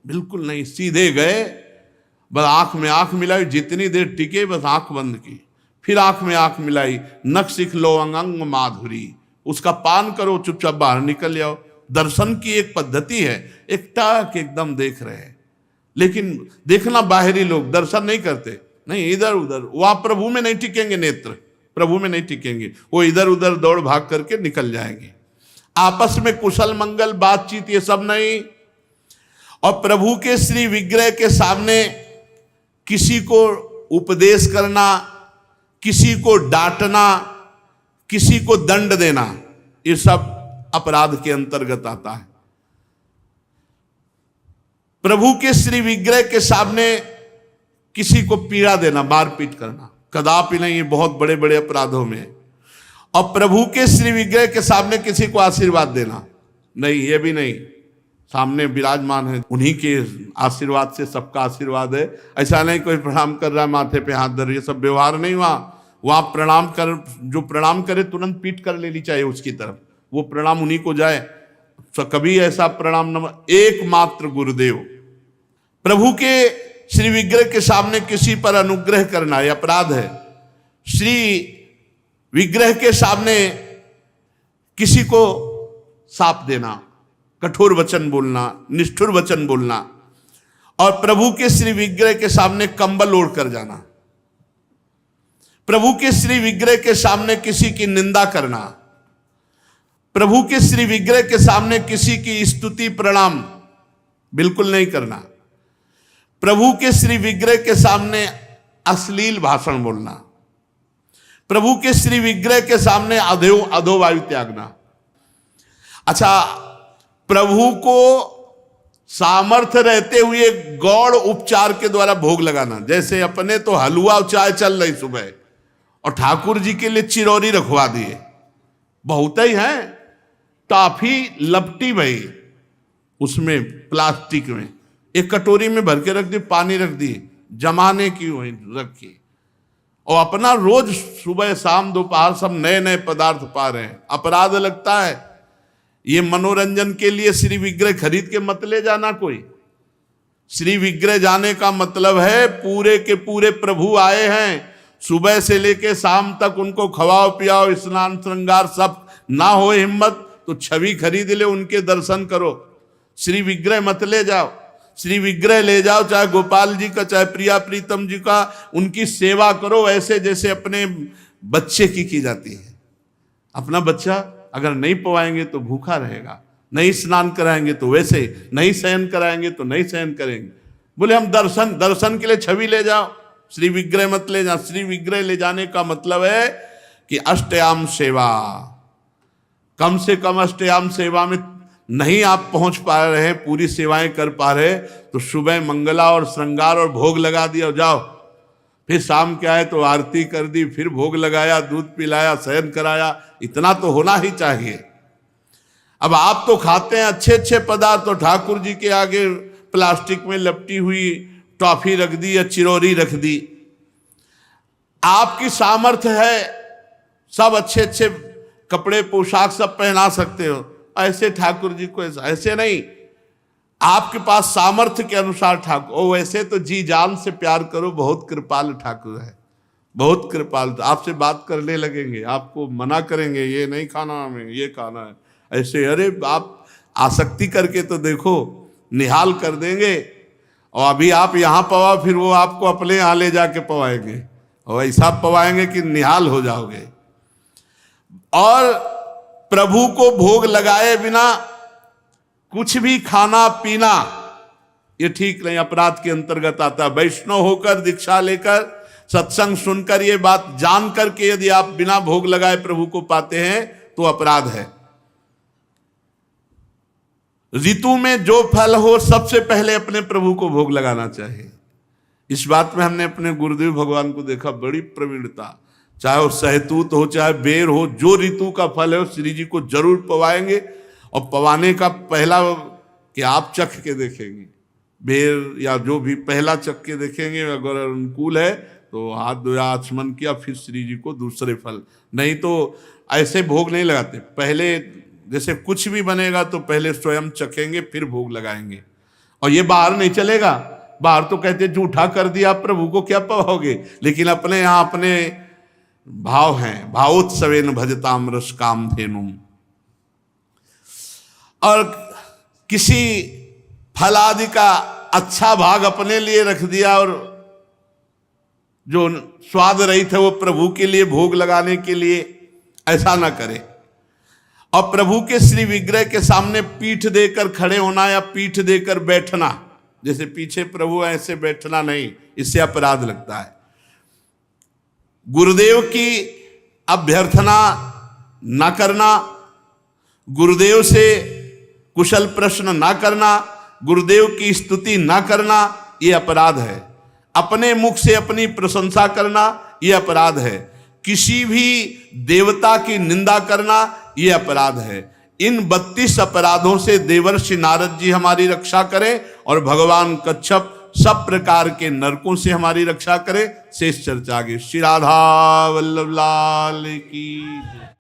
बिल्कुल नहीं, सीधे गए, बस आंख में आंख मिलाई, जितनी देर टिके बस आंख बंद की, फिर आंख में आंख मिलाई, नख सिख लो अंग माधुरी, उसका पान करो, चुपचाप बाहर निकल जाओ। दर्शन की एक पद्धति है, एक टाक एकदम देख रहे हैं, लेकिन देखना बाहरी लोग दर्शन नहीं करते, नहीं इधर उधर, वहां प्रभु में नहीं टिकेंगे, नेत्र प्रभु में नहीं टिकेंगे, वो इधर उधर दौड़ भाग करके निकल जाएंगे। आपस में कुशल मंगल बातचीत ये सब नहीं। और प्रभु के श्री विग्रह के सामने किसी को उपदेश करना, किसी को डांटना, किसी को दंड देना, ये सब अपराध के अंतर्गत आता है। प्रभु के श्री विग्रह के सामने किसी को पीड़ा देना, मारपीट करना, कदापि नहीं, ये बहुत बड़े बड़े अपराधों में। और प्रभु के श्री विग्रह के सामने किसी को आशीर्वाद देना, नहीं, ये भी नहीं। सामने विराजमान है, उन्हीं के आशीर्वाद से सबका आशीर्वाद है। ऐसा नहीं कोई प्रणाम कर रहा है माथे पे हाथ धर, ये सब व्यवहार नहीं। वहां प्रणाम कर, जो प्रणाम करे तुरंत पीठ कर लेनी चाहिए उसकी तरफ, वो प्रणाम उन्हीं को जाए। तो कभी ऐसा प्रणाम न, एकमात्र गुरुदेव। प्रभु के श्री विग्रह के सामने किसी पर अनुग्रह करना यह अपराध है। श्री विग्रह के सामने किसी को शाप देना, कठोर वचन बोलना, निष्ठुर वचन बोलना, और प्रभु के श्री विग्रह के सामने कंबल ओढ़ कर जाना, प्रभु के श्री विग्रह के सामने किसी की निंदा करना, प्रभु के श्री विग्रह के सामने किसी की स्तुति प्रणाम बिल्कुल नहीं करना, प्रभु के श्री विग्रह के सामने अश्लील भाषण बोलना, प्रभु के श्री विग्रह के सामने अधो वायु त्यागना। अच्छा, प्रभु को सामर्थ्य रहते हुए गौड़ उपचार के द्वारा भोग लगाना, जैसे अपने तो हलवा और चाय चल रही सुबह, और ठाकुर जी के लिए चिरौरी रखवा दिए, बहुत ही है, टॉफी लपटी भाई उसमें प्लास्टिक में, एक कटोरी में भर के रख दी, पानी रख दी, जमाने की वही रखी, और अपना रोज सुबह शाम दोपहर सब नए नए पदार्थ पा रहे हैं। अपराध लगता है। ये मनोरंजन के लिए श्री विग्रह खरीद के मत ले जाना कोई, श्री विग्रह जाने का मतलब है पूरे के पूरे प्रभु आए हैं, सुबह से लेके शाम तक उनको खवाओ पियाओ, स्नान श्रृंगार सब ना हो हिम्मत तो छवि खरीद ले, उनके दर्शन करो। श्री विग्रह मत ले जाओ, श्री विग्रह ले जाओ चाहे गोपाल जी का चाहे प्रिया प्रीतम जी का, उनकी सेवा करो ऐसे जैसे अपने बच्चे की जाती है। अपना बच्चा अगर नहीं पवाएंगे तो भूखा रहेगा, नहीं स्नान कराएंगे तो वैसे, नहीं शयन कराएंगे तो नहीं शयन करेंगे। बोले हम दर्शन के लिए छवि ले जाओ, श्री विग्रह मत ले जाओ। श्री विग्रह ले जाने का मतलब है कि अष्टयाम सेवा, कम से कम अष्टयाम सेवा में नहीं आप पहुंच पा रहे हैं, पूरी सेवाएं कर पा रहे, तो सुबह मंगला और श्रृंगार और भोग लगा दिया जाओ, फिर शाम क्या है तो आरती कर दी, फिर भोग लगाया, दूध पिलाया, शयन कराया, इतना तो होना ही चाहिए। अब आप तो खाते हैं अच्छे अच्छे पदार्थ, तो ठाकुर जी के आगे प्लास्टिक में लपटी हुई टॉफी रख दी या चिरौरी रख दी। आपकी सामर्थ्य है, सब अच्छे अच्छे कपड़े पोशाक सब पहना सकते हो, ऐसे ठाकुर जी को ऐसे नहीं, आपके पास सामर्थ्य के अनुसार ठाकुर, ओ वैसे तो जी जान से प्यार करो, बहुत कृपाल ठाकुर है, बहुत कृपाल। आपसे बात करने लगेंगे, आपको मना करेंगे ये नहीं खाना हमें, ये खाना है, ऐसे अरे आप आसक्ति करके तो देखो, निहाल कर देंगे। और अभी आप यहाँ पवा, फिर वो आपको अपने यहाँ ले जाके पवाएंगे, और ऐसा पवाएंगे कि निहाल हो जाओगे। और प्रभु को भोग लगाए बिना कुछ भी खाना पीना ये ठीक नहीं, अपराध के अंतर्गत आता है। वैष्णव होकर दीक्षा लेकर सत्संग सुनकर ये बात जान करके यदि आप बिना भोग लगाए प्रभु को पाते हैं तो अपराध है। ऋतु में जो फल हो सबसे पहले अपने प्रभु को भोग लगाना चाहिए। इस बात में हमने अपने गुरुदेव भगवान को देखा, बड़ी प्रवीणता, चाहे वो सहतूत हो चाहे बेर हो, जो ऋतु का फल है वो श्री जी को जरूर पवाएंगे। और पवाने का पहला कि आप चख के देखेंगे, बेर या जो भी पहला चख के देखेंगे, अगर अनुकूल है तो हाथ धोया आचमन किया, फिर श्री जी को दूसरे फल। नहीं तो ऐसे भोग नहीं लगाते, पहले जैसे कुछ भी बनेगा तो पहले स्वयं चखेंगे फिर भोग लगाएंगे। और ये बाहर नहीं चलेगा, बाहर तो कहते जूठा कर दिया प्रभु को क्या पवाओगे, लेकिन अपने यहाँ अपने भाव हैं, भावोत्सवेन भजताम रस काम धेनुम। और किसी फल आदि का अच्छा भाग अपने लिए रख दिया और जो स्वाद रहित है वो प्रभु के लिए भोग लगाने के लिए, ऐसा ना करे। और प्रभु के श्री विग्रह के सामने पीठ देकर खड़े होना या पीठ देकर बैठना, जैसे पीछे प्रभु ऐसे बैठना नहीं, इससे अपराध लगता है। गुरुदेव की अभ्यर्थना ना करना, गुरुदेव से कुशल प्रश्न ना करना, गुरुदेव की स्तुति ना करना, ये अपराध है। अपने मुख से अपनी प्रशंसा करना ये अपराध है। किसी भी देवता की निंदा करना ये अपराध है। इन 32 अपराधों से देवर्षि नारद जी हमारी रक्षा करें और भगवान कच्छप सब प्रकार के नरकों से हमारी रक्षा करें। शेष चर्चा आगे। श्री राधा वल्लभ लाल की।